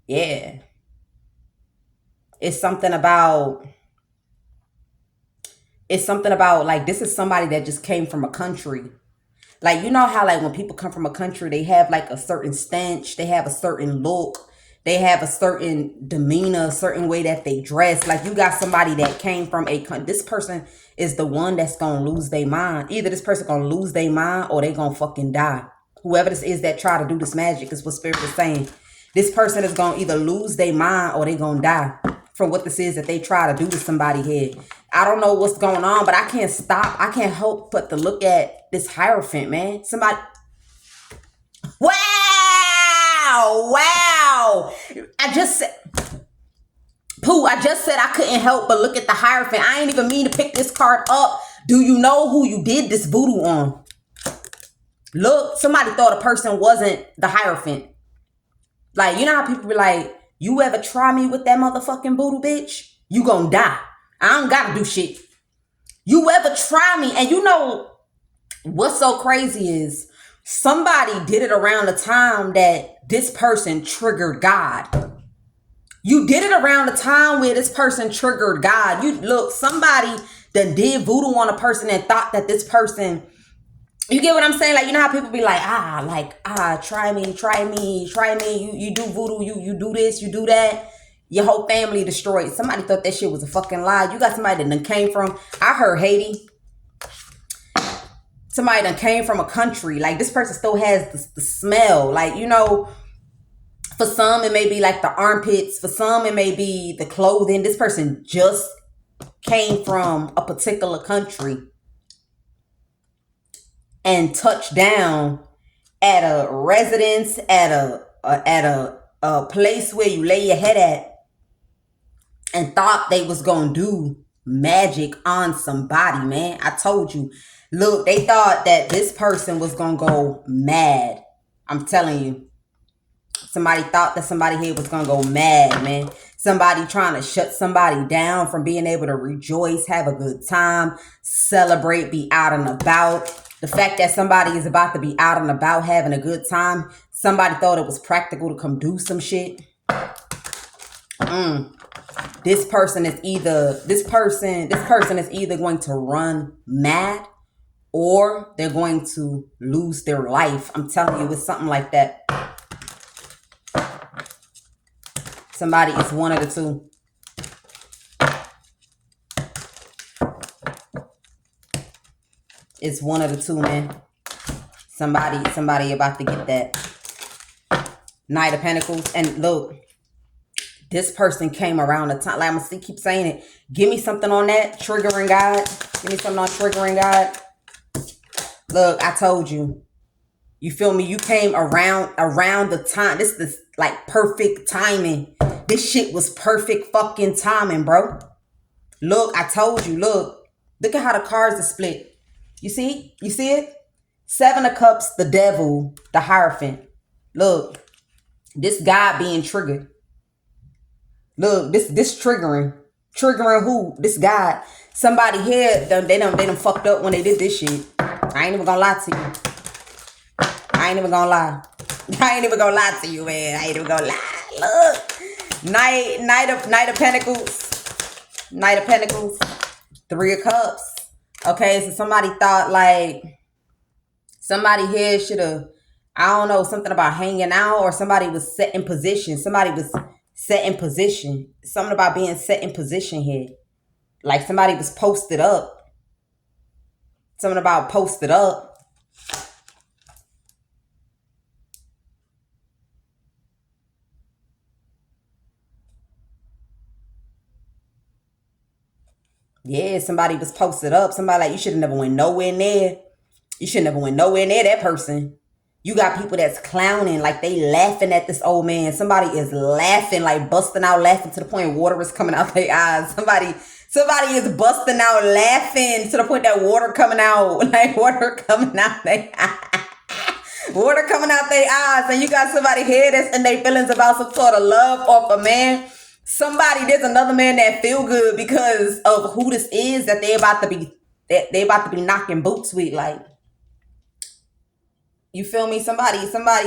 Yeah. It's something about like this is somebody that just came from a country. Like, you know how like when people come from a country, they have like a certain stench, they have a certain look, they have a certain demeanor, a certain way that they dress. Like you got somebody that came from a country. This person is the one that's gonna lose their mind. Either this person gonna lose their mind or they gonna fucking die. Whoever this is that try to do this magic is what Spirit is saying. This person is gonna either lose their mind or they gonna die from what this is that they try to do to somebody here. I don't know what's going on, but I can't stop. I can't help but to look at this Hierophant, man. Somebody. Wow! Wow! I just said. Pooh, I just said I couldn't help but look at the Hierophant. I ain't even mean to pick this card up. Do you know who you did this voodoo on? Look, somebody thought a person wasn't the Hierophant. Like, you know how people be like, you ever try me with that motherfucking voodoo, bitch? You gonna die. I don't gotta do shit. You ever try me? And you know what's so crazy is somebody did it around the time that this person triggered God. You did it around the time where this person triggered God. You look, somebody that did voodoo on a person and thought that this person, you get what I'm saying? Like, you know how people be like, try me. You do voodoo, you do this, you do that. Your whole family destroyed. Somebody thought that shit was a fucking lie. You got somebody that done came from, I heard Haiti. Somebody that came from a country. Like, this person still has the smell. Like, you know, for some, it may be like the armpits. For some, it may be the clothing. This person just came from a particular country and touched down at a residence, at a place where you lay your head at, and thought they was gonna do magic on somebody, man. I told you. Look, they thought that this person was gonna go mad. I'm telling you. Somebody thought that somebody here was gonna go mad, man. Somebody trying to shut somebody down from being able to rejoice, have a good time, celebrate, be out and about. The fact that somebody is about to be out and about having a good time, somebody thought it was practical to come do some shit. This person is either going to run mad or they're going to lose their life. I'm telling you, it's something like that. Somebody is one of the two. It's one of the two, man. Somebody about to get that Knight of Pentacles. And look, this person came around the time. Like, I'm gonna keep saying it. Give me something on that. Triggering God. Give me something on triggering God. Look, I told you. You feel me? You came around the time. This Like perfect timing. This shit was perfect fucking timing, bro. Look, I told you, look at how the cards are split. You see? You see it? Seven of Cups, the Devil, the Hierophant. Look, this guy being triggered. Look, this triggering. Triggering who? This guy. Somebody here, they done fucked up when they did this shit. I ain't even gonna lie to you. I ain't even gonna lie. I ain't even gonna lie to you, man. I ain't even gonna lie. Look. Knight of Pentacles. Knight of Pentacles. Three of Cups. Okay, so somebody thought like somebody here should have, I don't know, something about hanging out, or somebody was set in position. Somebody was set in position. Something about being set in position here. Like somebody was posted up. Something about posted up. Yeah, somebody was posted up. Somebody like, you should have never went nowhere near. You should never went nowhere near that person. You got people that's clowning, like they laughing at this old man. Somebody is laughing, like busting out laughing to the point water is coming out their eyes. Somebody is busting out laughing to the point that water coming out, like water coming out their eyes. Water coming out their eyes. And you got somebody here that's in their feelings about some sort of love off a man. There's another man that feel good because of who this is that they about to be knocking boots with, like. You feel me? Somebody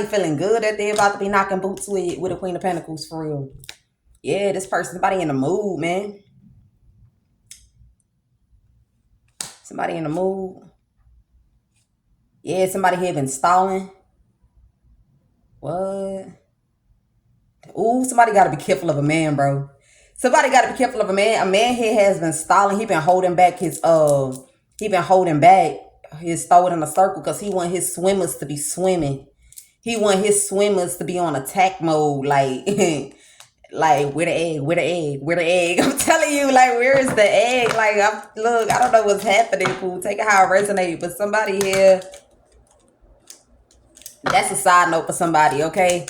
feeling good that they about to be knocking boots with a Queen of Pentacles, for real. Yeah, this person, somebody in the mood, man. Somebody in the mood. Yeah, somebody here been stalling. What? Ooh, somebody got to be careful of a man, bro. Somebody got to be careful of a man. A man here has been stalling. He been holding back his throw it in a circle because he want his swimmers to be swimming. He want his swimmers to be on attack mode, like, like where the egg? I'm telling you, like, where is the egg? Like, look, I don't know what's happening, fool. Take it how it resonates, but somebody here, that's a side note for somebody, okay?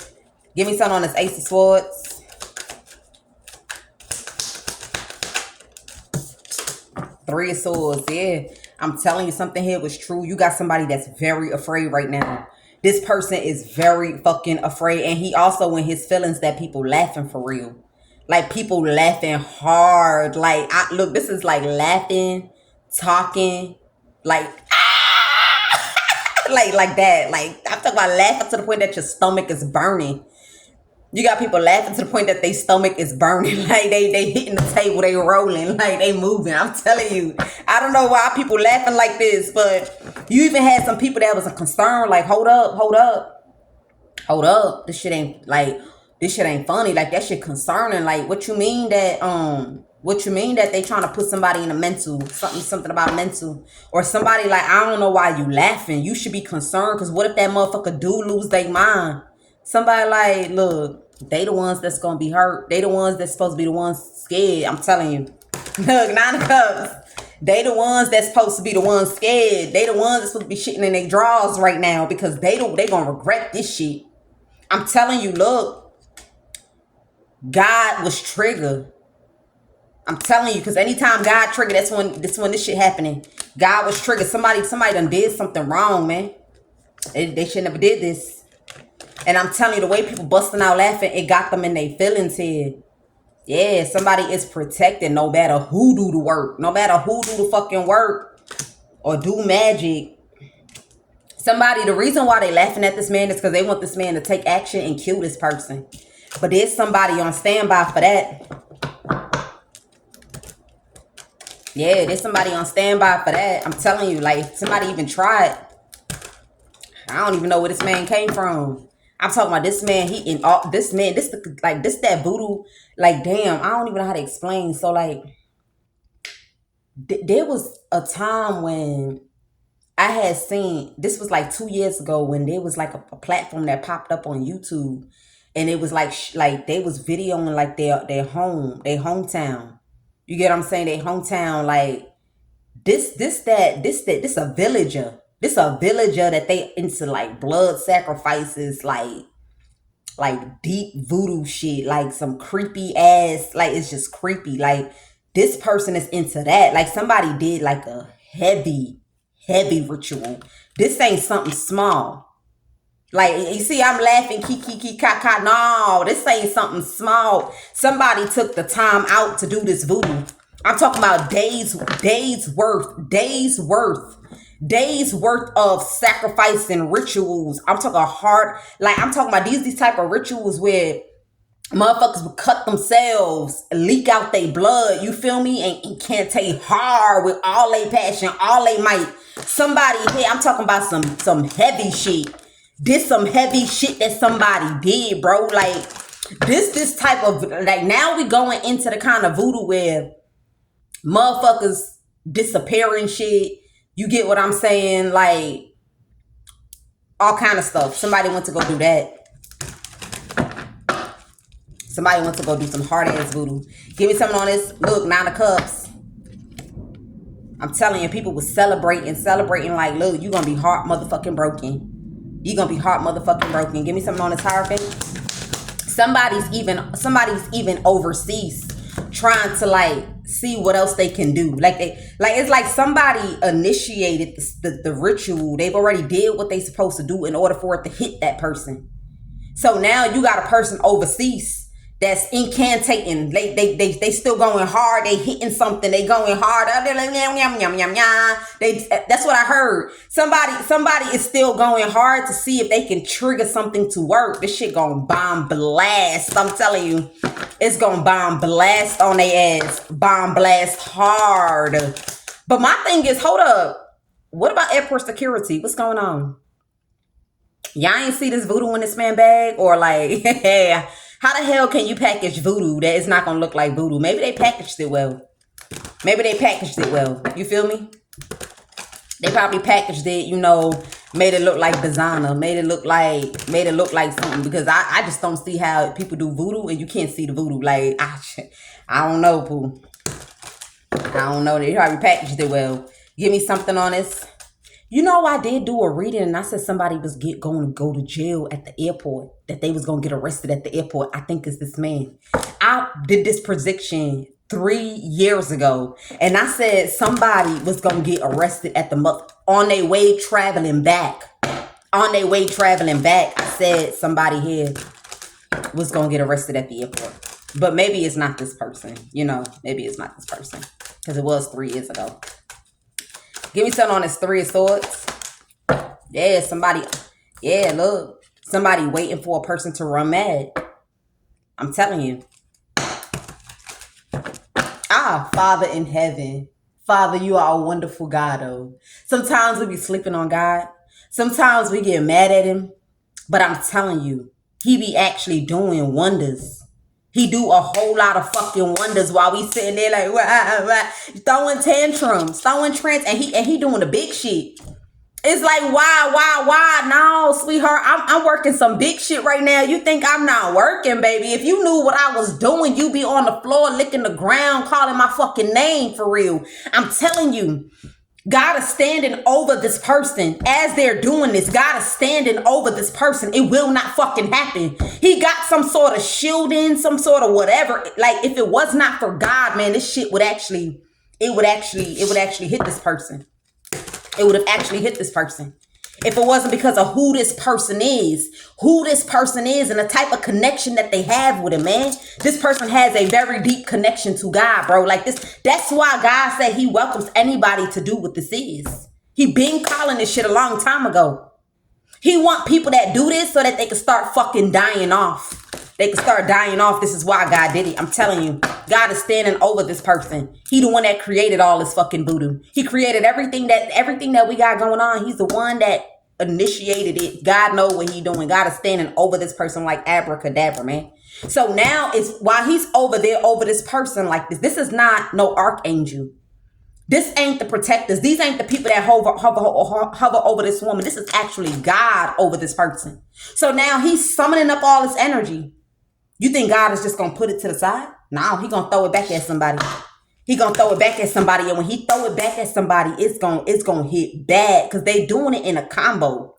Give me something on this Ace of Swords. Three of Swords, yeah. I'm telling you, something here was true. You got somebody that's very afraid right now. This person is very fucking afraid. And he also in his feelings that people laughing for real. Like people laughing hard. Like, look, this is like laughing, talking, like, like that. Like, I'm talking about laughing to the point that your stomach is burning. You got people laughing to the point that their stomach is burning. Like they hitting the table, they rolling, like they moving. I'm telling you. I don't know why people laughing like this, but you even had some people that was a concern, like, hold up. This shit ain't funny. Like that shit concerning. Like what you mean that they trying to put somebody in a mental, something about mental, or somebody like, I don't know why you laughing. You should be concerned, because what if that motherfucker do lose their mind? Somebody like, look, they the ones that's gonna be hurt. They the ones that's supposed to be the ones scared. I'm telling you. Look, 9 of Cups. They the ones that's supposed to be the ones scared. They the ones that's supposed to be shitting in their drawers right now, because they gonna regret this shit. I'm telling you, look. God was triggered. I'm telling you, because anytime God triggered, that's when this shit happening. God was triggered. Somebody done did something wrong, man. They should never did this. And I'm telling you, the way people busting out laughing, it got them in their feelings here. Yeah, somebody is protected no matter who do the work. No matter who do the fucking work or do magic. Somebody, the reason why they laughing at this man is because they want this man to take action and kill this person. But there's somebody on standby for that. Yeah, there's somebody on standby for that. I'm telling you, like, somebody even tried. I don't even know where this man came from. I'm talking about this man, this that voodoo, like, damn, I don't even know how to explain. So, like, there was a time when I had seen, this was like 2 years ago, when there was like a platform that popped up on YouTube, and it was like they was videoing like their hometown. You get what I'm saying? Their hometown, like, this a villager. This a villager that they into like blood sacrifices, like like deep voodoo shit, like some creepy ass, like it's just creepy. Like this person is into that. Like somebody did like a heavy ritual. This ain't something small. Like, you see, I'm laughing, kiki, kaka. No, this ain't something small. Somebody took the time out to do this voodoo. I'm talking about days worth of sacrifice and rituals. I'm talking hard, like I'm talking about these type of rituals where motherfuckers would cut themselves, leak out their blood, you feel me? And can't take hard with all their passion, all they might. Somebody here, I'm talking about some heavy shit. This some heavy shit that somebody did, bro. Like, this type of, like, now we going into the kind of voodoo where motherfuckers disappearing shit. You get what I'm saying? Like, all kind of stuff. Somebody went to go do that. Somebody went to go do some hard ass voodoo. Give me something on this. Look, 9 of Cups. I'm telling you, people was celebrating like, look, you gonna be heart motherfucking broken. You gonna be heart motherfucking broken. Give me something on this Hierophant. Somebody's even overseas trying to like see what else they can do. Like it's like somebody initiated the ritual. They've already did what they supposed to do in order for it to hit that person. So now you got a person overseas that's incantating. They still going hard. They hitting something. They going hard. That's what I heard. Somebody is still going hard to see if they can trigger something to work. This shit gonna bomb blast. I'm telling you, it's gonna bomb blast on their ass. Bomb blast hard. But my thing is, hold up. What about airport security? What's going on? Y'all ain't see this voodoo in this man bag? Or like, how the hell can you package voodoo that it's not gonna look like voodoo? Maybe they packaged it well. You feel me? They probably packaged it, you know, made it look like designer, made it look like something. Because I just don't see how people do voodoo and you can't see the voodoo. Like, I don't know, Pooh. I don't know. They probably packaged it well. Give me something on this. You know, I did do a reading and I said somebody was going to go to jail at the airport, that they was going to get arrested at the airport. I think it's this man. I did this prediction 3 years ago and I said somebody was going to get arrested at on their way traveling back. I said somebody here was going to get arrested at the airport. But maybe it's not this person. You know, maybe it's not this person because it was 3 years ago. Give me something on this 3 of Swords. Yeah, somebody waiting for a person to run mad. I'm telling you. Father in heaven. Father, you are a wonderful God, oh. Sometimes we be sleeping on God. Sometimes we get mad at him. But I'm telling you, he be actually doing wonders. He do a whole lot of fucking wonders while we sitting there like throwing tantrums, and he doing the big shit. It's like why? No, sweetheart, I'm working some big shit right now. You think I'm not working, baby? If you knew what I was doing, you be on the floor licking the ground, calling my fucking name for real. I'm telling you. God is standing over this person as they're doing this. God is standing over this person. It will not fucking happen. He got some sort of shielding, some sort of whatever. Like if it was not for God, man, this shit would actually hit this person. It would have actually hit this person. If it wasn't because of who this person is and the type of connection that they have with him, man. This person has a very deep connection to God, bro. Like this, that's why God said he welcomes anybody to do what this is. He been calling this shit a long time ago. He want people that do this so that they can start fucking dying off. This is why God did it. I'm telling you, God is standing over this person. He the one that created all this fucking voodoo. He created everything that we got going on. He's the one that initiated it. God know what he doing. God is standing over this person like abracadabra, man. So now it's while he's over there over this person like this. This is not no archangel. This ain't the protectors. These ain't the people that hover over this woman. This is actually God over this person. So now he's summoning up all this energy. You think God is just gonna put it to the side? No, he gonna throw it back at somebody. And when he throw it back at somebody, it's gonna hit bad because they doing it in a combo.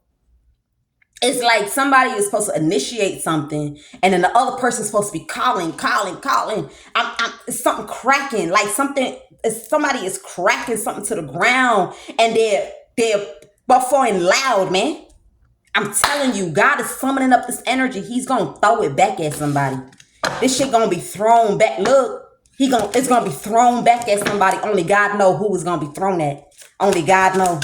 It's like somebody is supposed to initiate something, and then the other person's supposed to be calling. It's something cracking, like somebody is cracking something to the ground, and they're buffering loud, man. I'm telling you, God is summoning up this energy. He's gonna throw it back at somebody. This shit gonna be thrown back. Look, it's gonna be thrown back at somebody. Only God know who is gonna be thrown at. Only God know.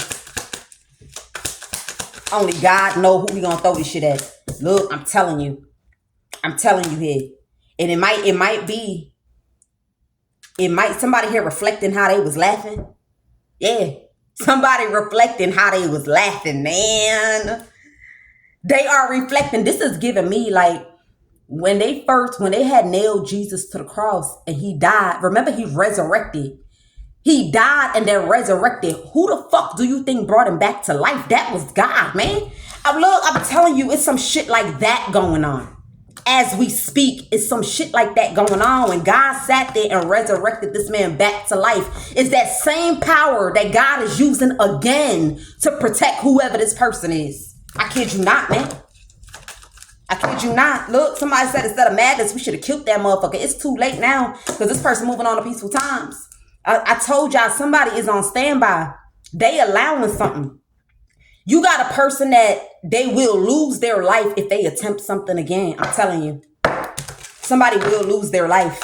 Only God know who we gonna throw this shit at. Look, I'm telling you here. And it might be somebody here reflecting how they was laughing. Yeah. Somebody reflecting how they was laughing, man. They are reflecting. This is giving me like when they had nailed Jesus to the cross and he died. Remember, he resurrected. He died and then resurrected. Who the fuck do you think brought him back to life? That was God, man. I'm telling you, it's some shit like that going on. As we speak, it's some shit like that going on. When God sat there and resurrected this man back to life, it's that same power that God is using again to protect whoever this person is. I kid you not, man. I kid you not. Look, somebody said instead of madness, we should have killed that motherfucker. It's too late now because this person moving on to peaceful times. I told y'all somebody is on standby. They allowing something. You got a person that they will lose their life if they attempt something again. I'm telling you. Somebody will lose their life.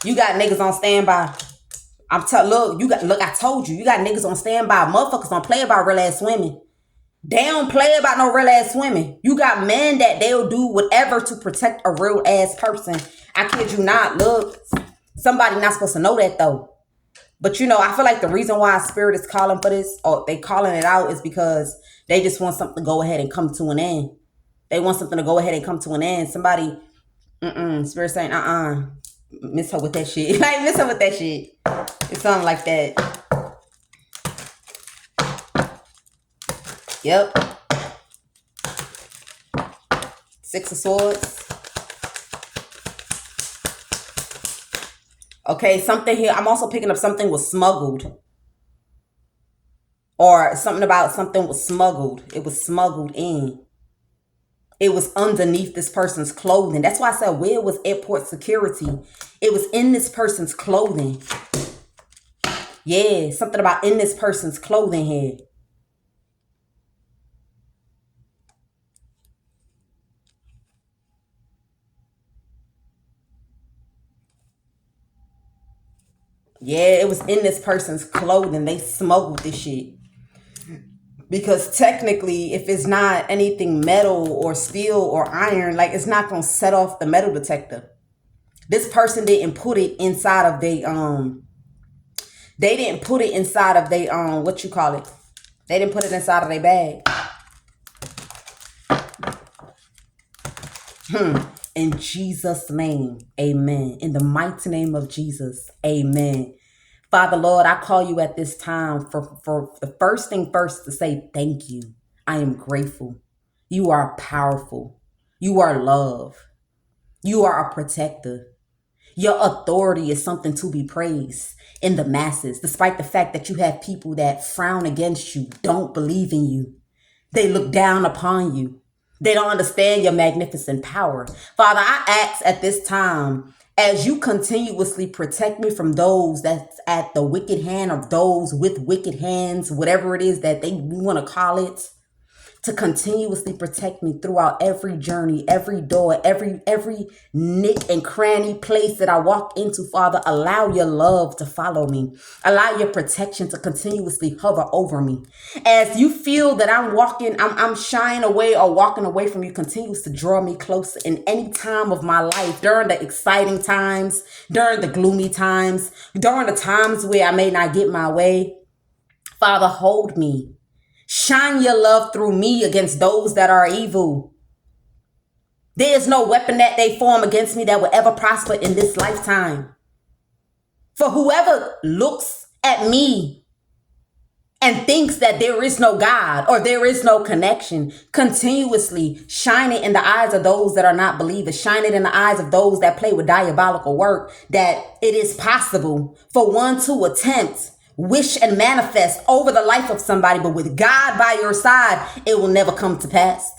You got niggas on standby. Look, I told you. You got niggas on standby. Motherfuckers don't play about real ass women. They don't play about no real ass women. You got men that they'll do whatever to protect a real ass person. I kid you not. Look, somebody not supposed to know that though. But you know, I feel like the reason why Spirit is calling for this, or they calling it out, is because they just want something to go ahead and come to an end. They want something to go ahead and come to an end. Somebody, Spirit saying, miss her with that shit. Like, miss her with that shit. It's something like that. Yep. Six of Swords. Okay, something here. I'm also picking up something was smuggled. Or something about something was smuggled. It was smuggled in. It was underneath this person's clothing. That's why I said, where was airport security? It was in this person's clothing. Yeah, something about in this person's clothing here. Yeah, it was in this person's clothing. They smuggled this shit. Because technically, if it's not anything metal or steel or iron, like it's not going to set off the metal detector. This person didn't put it inside of they didn't put it inside of they what you call it? They didn't put it inside of their bag. In Jesus' name, amen. In the mighty name of Jesus, amen. Father, Lord, I call you at this time for the first thing first to say thank you. I am grateful. You are powerful. You are love. You are a protector. Your authority is something to be praised in the masses, despite the fact that you have people that frown against you, don't believe in you. They look down upon you. They don't understand your magnificent power. Father, I ask at this time, as you continuously protect me from those that's at the wicked hand of those with wicked hands, whatever it is that we want to call it, to continuously protect me throughout every journey, every door, every nick and cranny place that I walk into, Father. Allow your love to follow me. Allow your protection to continuously hover over me. As you feel that I'm shying away or walking away from you, continues to draw me closer in any time of my life, during the exciting times, during the gloomy times, during the times where I may not get my way. Father, hold me. Shine your love through me against those that are evil. There is no weapon that they form against me that will ever prosper in this lifetime. For whoever looks at me and thinks that there is no God or there is no connection, continuously shine it in the eyes of those that are not believers. Shine it in the eyes of those that play with diabolical work, that it is possible for one to attempt wish and manifest over the life of somebody, but with God by your side, it will never come to pass.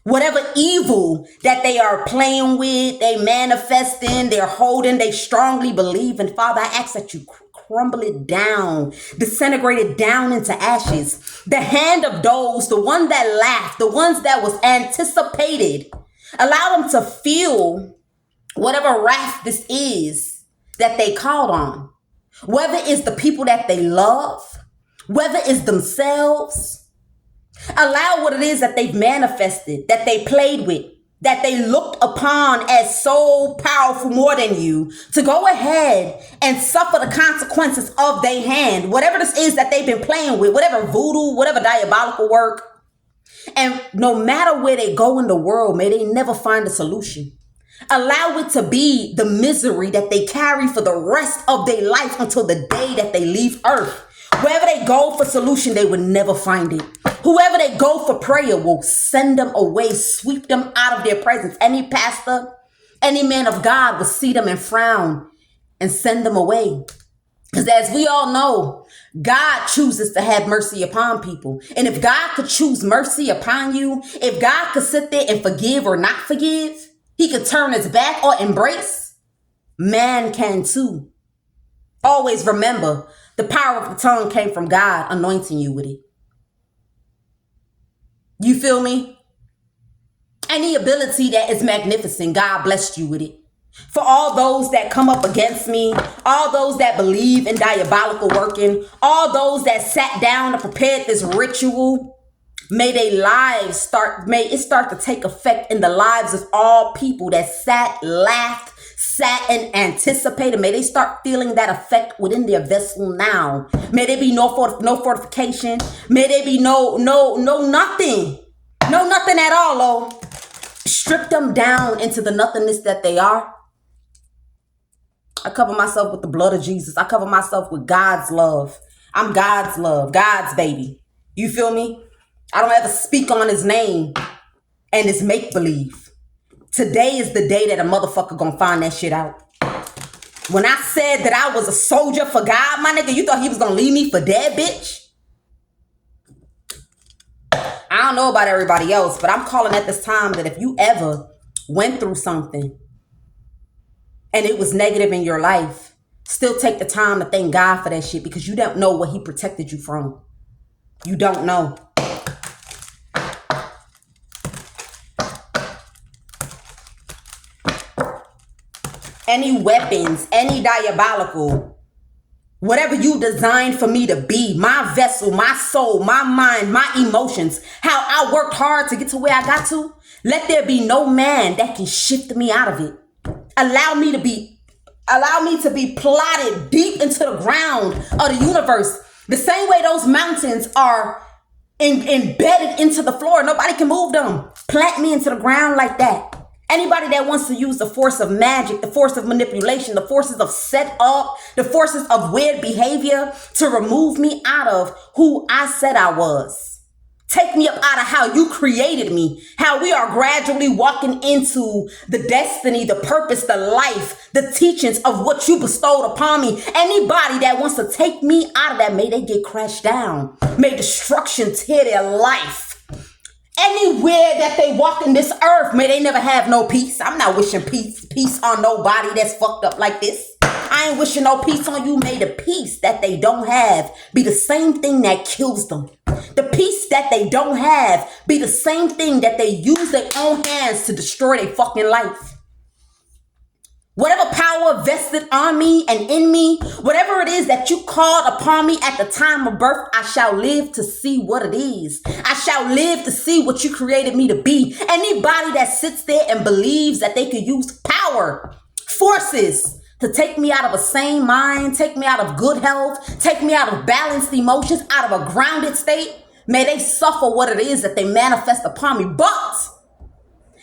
Whatever evil that they are playing with, they manifesting, they're holding, they strongly believe in. Father, I ask that you crumble it down, disintegrate it down into ashes. The hand of those, the one that laughed, the ones that was anticipated, allow them to feel whatever wrath this is that they called on. Whether it's the people that they love, whether it's themselves, allow what it is that they've manifested, that they played with, that they looked upon as so powerful more than you, to go ahead and suffer the consequences of their hand, whatever this is that they've been playing with, whatever voodoo, whatever diabolical work. And no matter where they go in the world, may they never find a solution. Allow it to be the misery that they carry for the rest of their life until the day that they leave earth. Wherever they go for solution, they would never find it. Whoever they go for prayer will send them away, sweep them out of their presence. Any pastor, any man of God will see them and frown and send them away. Because as we all know, God chooses to have mercy upon people. And if God could choose mercy upon you, if God could sit there and forgive or not forgive, he could turn his back or embrace, man can too. Always remember, the power of the tongue came from God anointing you with it. You feel me? Any ability that is magnificent, God blessed you with it. For all those that come up against me, all those that believe in diabolical working, all those that sat down and prepared this ritual, may their lives start to take effect in the lives of all people that sat, laughed, sat and anticipated. May they start feeling that effect within their vessel now. May there be no fortification. May there be no nothing. No nothing at all, oh. Strip them down into the nothingness that they are. I cover myself with the blood of Jesus. I cover myself with God's love. I'm God's love, God's baby. You feel me? I don't ever speak on his name and it's make-believe. Today is the day that a motherfucker gonna find that shit out. When I said that I was a soldier for God, my nigga, you thought he was gonna leave me for dead, bitch? I don't know about everybody else, but I'm calling at this time that if you ever went through something and it was negative in your life, still take the time to thank God for that shit, because you don't know what he protected you from. You don't know. Any weapons, any diabolical, whatever you designed for me to be, my vessel, my soul, my mind, my emotions, how I worked hard to get to where I got to, let there be no man that can shift me out of it. Allow me to be plotted deep into the ground of the universe. The same way those mountains are embedded into the floor. Nobody can move them. Plant me into the ground like that. Anybody that wants to use the force of magic, the force of manipulation, the forces of set up, the forces of weird behavior to remove me out of who I said I was. Take me up out of how you created me, how we are gradually walking into the destiny, the purpose, the life, the teachings of what you bestowed upon me. Anybody that wants to take me out of that, may they get crashed down. May destruction tear their life. Anywhere that they walk in this earth, may they never have no peace. I'm not wishing peace on nobody that's fucked up like this. I ain't wishing no peace on you. May the peace that they don't have be the same thing that kills them. The peace that they don't have be the same thing that they use their own hands to destroy their fucking life. Whatever power vested on me and in me, whatever it is that you called upon me at the time of birth, I shall live to see what it is. I shall live to see what you created me to be. Anybody that sits there and believes that they could use power, forces, to take me out of a sane mind, take me out of good health, take me out of balanced emotions, out of a grounded state, may they suffer what it is that they manifest upon me. But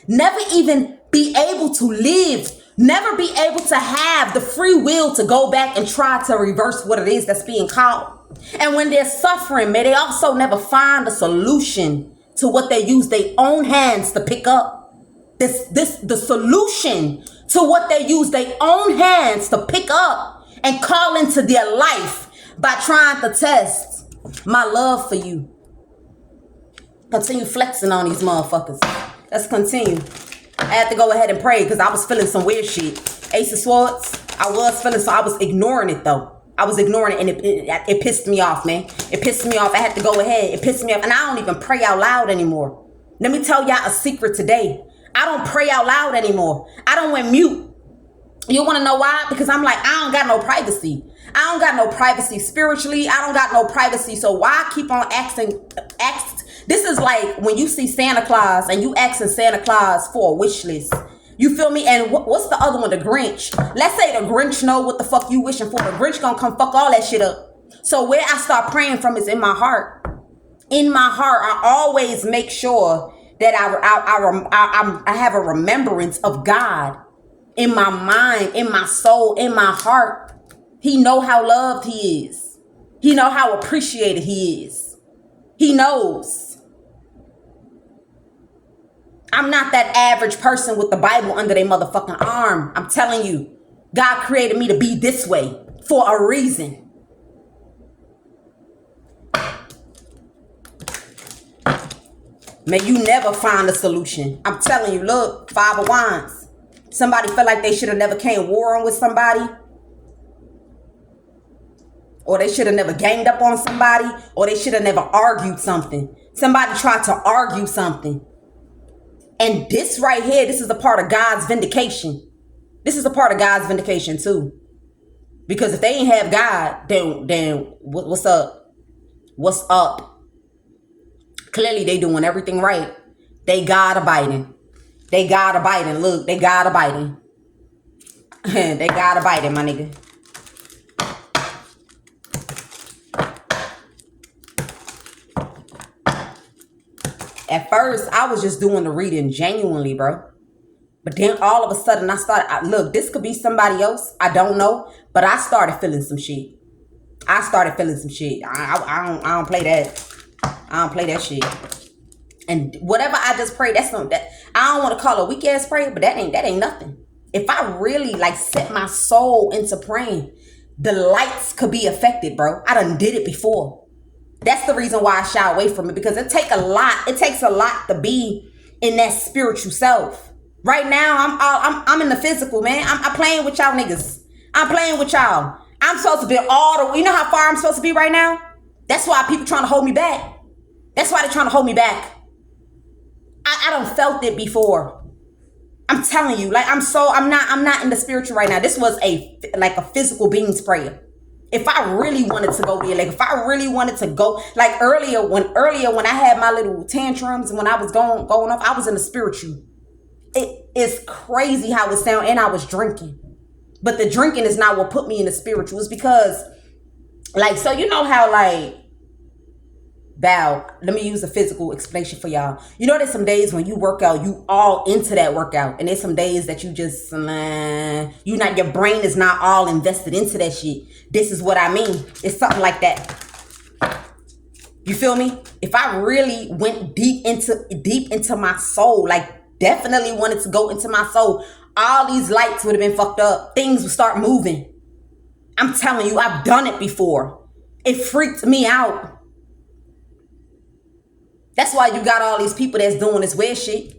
never even be able to live, never be able to have the free will to go back and try to reverse what it is that's being called. And when they're suffering, may they also never find a solution to what they use their own hands to pick up. The solution to what they use their own hands to pick up and call into their life. by trying to test my love for you. Continue flexing on these motherfuckers. Let's continue. I had to go ahead and pray because I was feeling some weird shit. Ace of Swords, I was feeling, so I was ignoring it though. I was ignoring it, and it pissed me off, man. It pissed me off. I had to go ahead. It pissed me off, and I don't even pray out loud anymore. Let me tell y'all a secret today. I don't pray out loud anymore. I don't went mute. You want to know why? Because I'm like, I don't got no privacy. I don't got no privacy spiritually. I don't got no privacy. So why keep on asking? This is like when you see Santa Claus and you asking Santa Claus for a wish list. You feel me? And what's the other one? The Grinch. Let's say the Grinch know what the fuck you wishing for. The Grinch gonna come fuck all that shit up. So where I start praying from is in my heart. In my heart, I always make sure that I have a remembrance of God in my mind, in my soul, in my heart. He know how loved he is. He know how appreciated he is. He knows. I'm not that average person with the Bible under their motherfucking arm. I'm telling you, God created me to be this way for a reason. May you never find a solution. I'm telling you, look, Five of Wands. Somebody felt like they should have never came warring with somebody. Or they should have never ganged up on somebody. Or they should have never argued something. Somebody tried to argue something. And this right here, this is a part of God's vindication. This is a part of God's vindication too. Because if they ain't have God, then what's up? What's up? Clearly they doing everything right. They God abiding. They God abiding. Look, they God abiding. They God abiding, my nigga. At first, I was just doing the reading genuinely, bro. But then all of a sudden, look, this could be somebody else. I don't know. But I started feeling some shit. I don't play that. I don't play that shit. And whatever I just prayed, that's something that I don't want to call a weak ass prayer, but that ain't nothing. If I really like set my soul into praying, the lights could be affected, bro. I done did it before. That's the reason why I shy away from it, because it takes a lot to be in that spiritual self. Right now, I'm in the physical, man. I'm playing with y'all niggas. I'm playing with y'all. I'm supposed to be you know how far I'm supposed to be right now? That's why people trying to hold me back. That's why they're trying to hold me back. I done felt it before. I'm telling you, like I'm not in the spiritual right now. This was a physical beings prayer. If I really wanted to go there, like if I really wanted to go, like earlier when I had my little tantrums, when I was going off, I was in the spiritual. It is crazy how it sounds, and I was drinking. But the drinking is not what put me in the spiritual. It's because, like, so you know how, like, let me use a physical explanation for y'all. You know, there's some days when you work out, you all into that workout. And there's some days that you just, your brain is not all invested into that shit. This is what I mean. It's something like that. You feel me? If I really went deep into my soul, like definitely wanted to go into my soul, all these lights would have been fucked up. Things would start moving. I'm telling you, I've done it before. It freaked me out. That's why you got all these people that's doing this weird shit.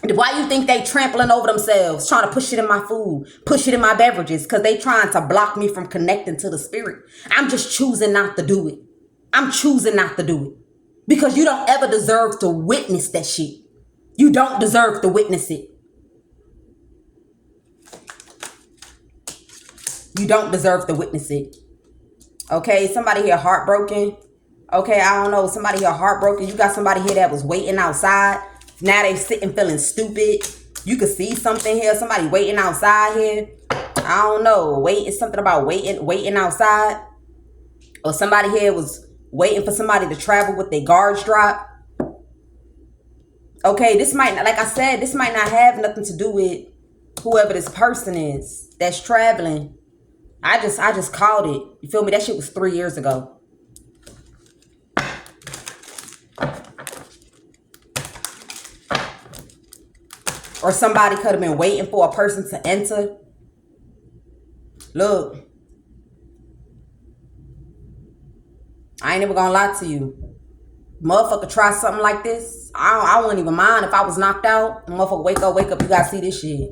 Why you think they trampling over themselves, trying to push it in my food, push it in my beverages, because they trying to block me from connecting to the spirit. I'm just choosing not to do it. I'm choosing not to do it. Because you don't ever deserve to witness that shit. You don't deserve to witness it. You don't deserve to witness it. Okay, somebody here heartbroken. Okay, I don't know. Somebody here heartbroken. You got somebody here that was waiting outside. Now they sitting feeling stupid. You could see something here. Somebody waiting outside here. I don't know. It's something about waiting outside. Or somebody here was waiting for somebody to travel with their guards dropped. Okay, this might not, like I said, this might not have nothing to do with whoever this person is that's traveling. I just called it. You feel me? That shit was 3 years ago. Or somebody could have been waiting for a person to enter. Look. I ain't never gonna lie to you. Motherfucker try something like this. I wouldn't even mind if I was knocked out. Motherfucker wake up, you gotta see this shit.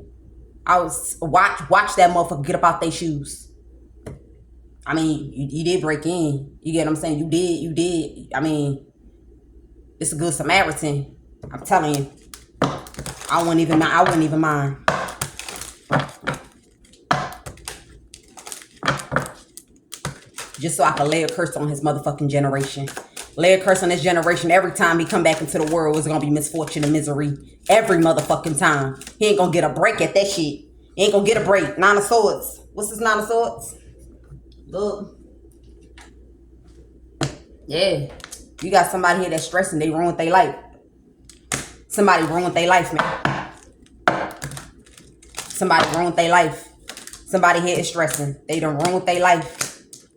I was watch that motherfucker get up out their shoes. I mean, you did break in. You get what I'm saying? You did. I mean, it's a good Samaritan. I'm telling you. I wouldn't even mind. Just so I could lay a curse on his motherfucking generation. Lay a curse on this generation. Every time he come back into the world, it's gonna be misfortune and misery. Every motherfucking time. He ain't gonna get a break at that shit. He ain't gonna get a break. Nine of Swords. What's this Nine of Swords? Look. Yeah. You got somebody here that's stressing. They ruined their life. Somebody ruined their life, man. Somebody ruined their life. Somebody here is stressing. They done ruined their life.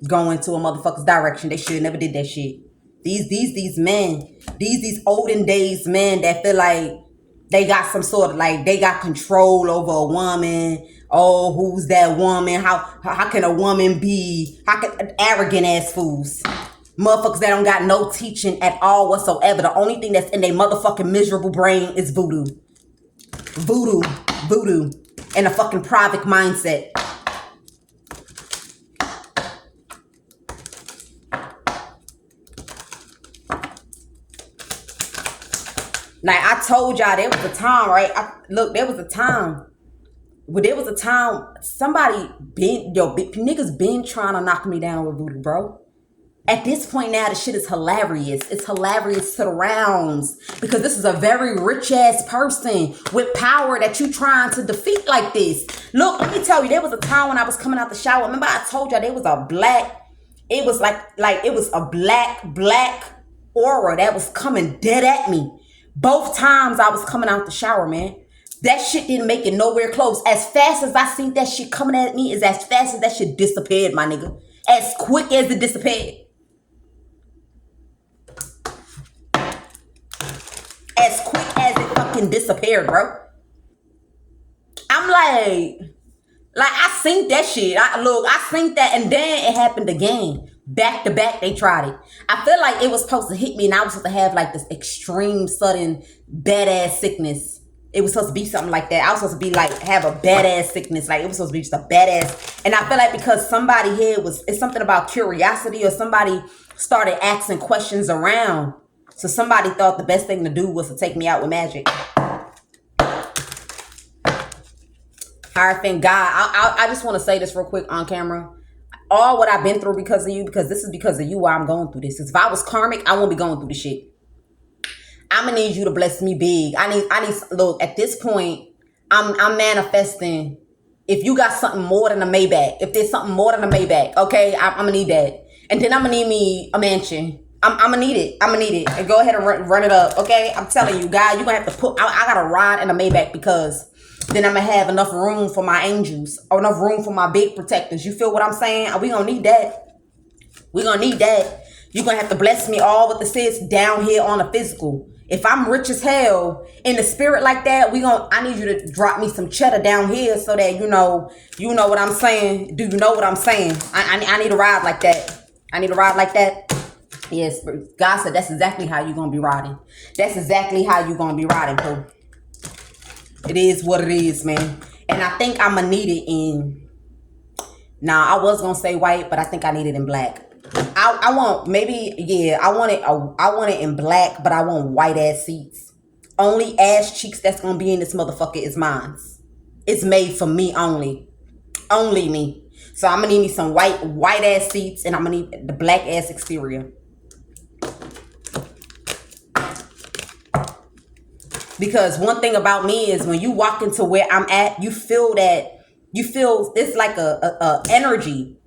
Going to a motherfucker's direction. They should never did that shit. These men, these olden days men that feel like they got some sort of, like, they got control over a woman. Oh, who's that woman? How can a woman be? How can arrogant ass fools? Motherfuckers that don't got no teaching at all whatsoever. The only thing that's in their motherfucking miserable brain is voodoo. Voodoo. And a fucking private mindset. Like I told y'all, there was a time, right? There was a time. But there was a time niggas been trying to knock me down with voodoo, bro. At this point now, the shit is hilarious. It's hilarious to the rounds. Because this is a very rich ass person with power that you trying to defeat like this. Look, let me tell you, there was a time when I was coming out the shower. Remember I told y'all there was a black, it was like it was a black aura that was coming dead at me. Both times I was coming out the shower, man. That shit didn't make it nowhere close. As fast as I seen that shit coming at me is as fast as that shit disappeared, my nigga. As quick as it disappeared. As quick as it fucking disappeared, bro. I'm like I seen that shit. I seen that, and then it happened again. Back to back, they tried it. I feel like it was supposed to hit me, and I was supposed to have like this extreme, sudden, badass sickness. It was supposed to be something like that. I was supposed to be like, have a badass sickness. Like, it was supposed to be just a badass. And I feel like because somebody here it's something about curiosity, or somebody started asking questions around. So somebody thought the best thing to do was to take me out with magic. I thank God. I just want to say this real quick on camera. All what I've been through because of you, because this is because of you why I'm going through this. If I was karmic, I won't be going through this shit. I'm gonna need you to bless me big. I need look, at this point, I'm manifesting. If you got something more than a Maybach, if there's something more than a Maybach, okay, I'm gonna need that. And then I'm gonna need me a mansion. I'm gonna need it. And go ahead and run it up, okay? I'm telling you, guys, you're gonna have to put, I gotta ride in a Maybach, because then I'm gonna have enough room for my angels, or enough room for my big protectors. You feel what I'm saying? We gonna need that. We gonna need that. You're gonna have to bless me all with the sis down here on the physical. If I'm rich as hell in the spirit like that, I need you to drop me some cheddar down here so that you know what I'm saying. Do you know what I'm saying? I need to ride like that. I need to ride like that. Yes, God said that's exactly how you're gonna be riding. That's exactly how you're gonna be riding, Pooh. It is what it is, man. And I think I'm gonna need it in. Nah, I was gonna say white, but I think I need it in black. I want, maybe, yeah, I want it in black, but I want white ass seats. Only ass cheeks that's gonna be in this motherfucker is mine. It's made for me only. Only me. So I'm gonna need me some white ass seats, and I'm gonna need the black ass exterior. Because one thing about me is when you walk into where I'm at, you feel it's like a energy.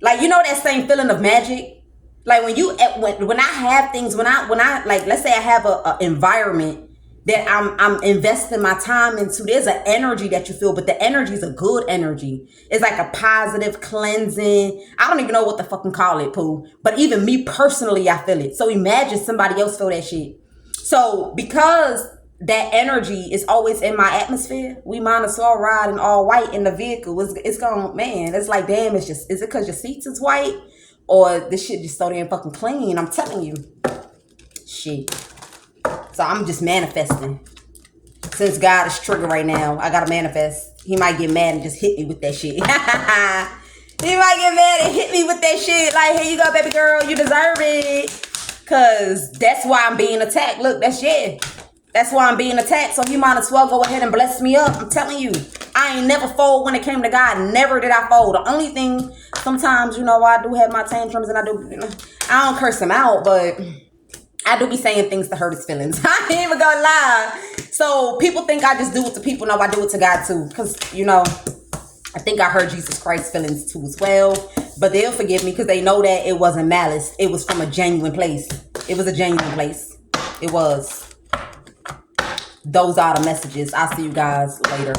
Like, you know that same feeling of magic? Like when I have things, when I like, let's say I have a environment that I'm investing my time into, there's an energy that you feel, but the energy is a good energy. It's like a positive cleansing. I don't even know what to fucking call it, Pooh. But even me personally, I feel it. So imagine somebody else feel that shit. So because that energy is always in my atmosphere, we might as well ride in all white in the vehicle. It's gonna, man, it's like, damn, is it because your seats is white? or this shit just so damn fucking clean. I'm telling you. Shit. So I'm just manifesting. Since God is triggered right now, I gotta manifest. He might get mad and just hit me with that shit. He might get mad and hit me with that shit. Like, here you go, baby girl. You deserve it. Because that's why I'm being attacked. Look, that's That's why I'm being attacked. So he might as well go ahead and bless me up. I'm telling you. I ain't never fold when it came to God. Never did I fold. The only thing, sometimes, I do have my tantrums and I don't curse him out, but I do be saying things to hurt his feelings. I ain't even gonna lie. So people think I just do it to people. No, I do it to God too. Because, I think I hurt Jesus Christ's feelings too as well. But they'll forgive me because they know that it wasn't malice. It was from a genuine place. It was a genuine place. It was. Those are the messages. I'll see you guys later.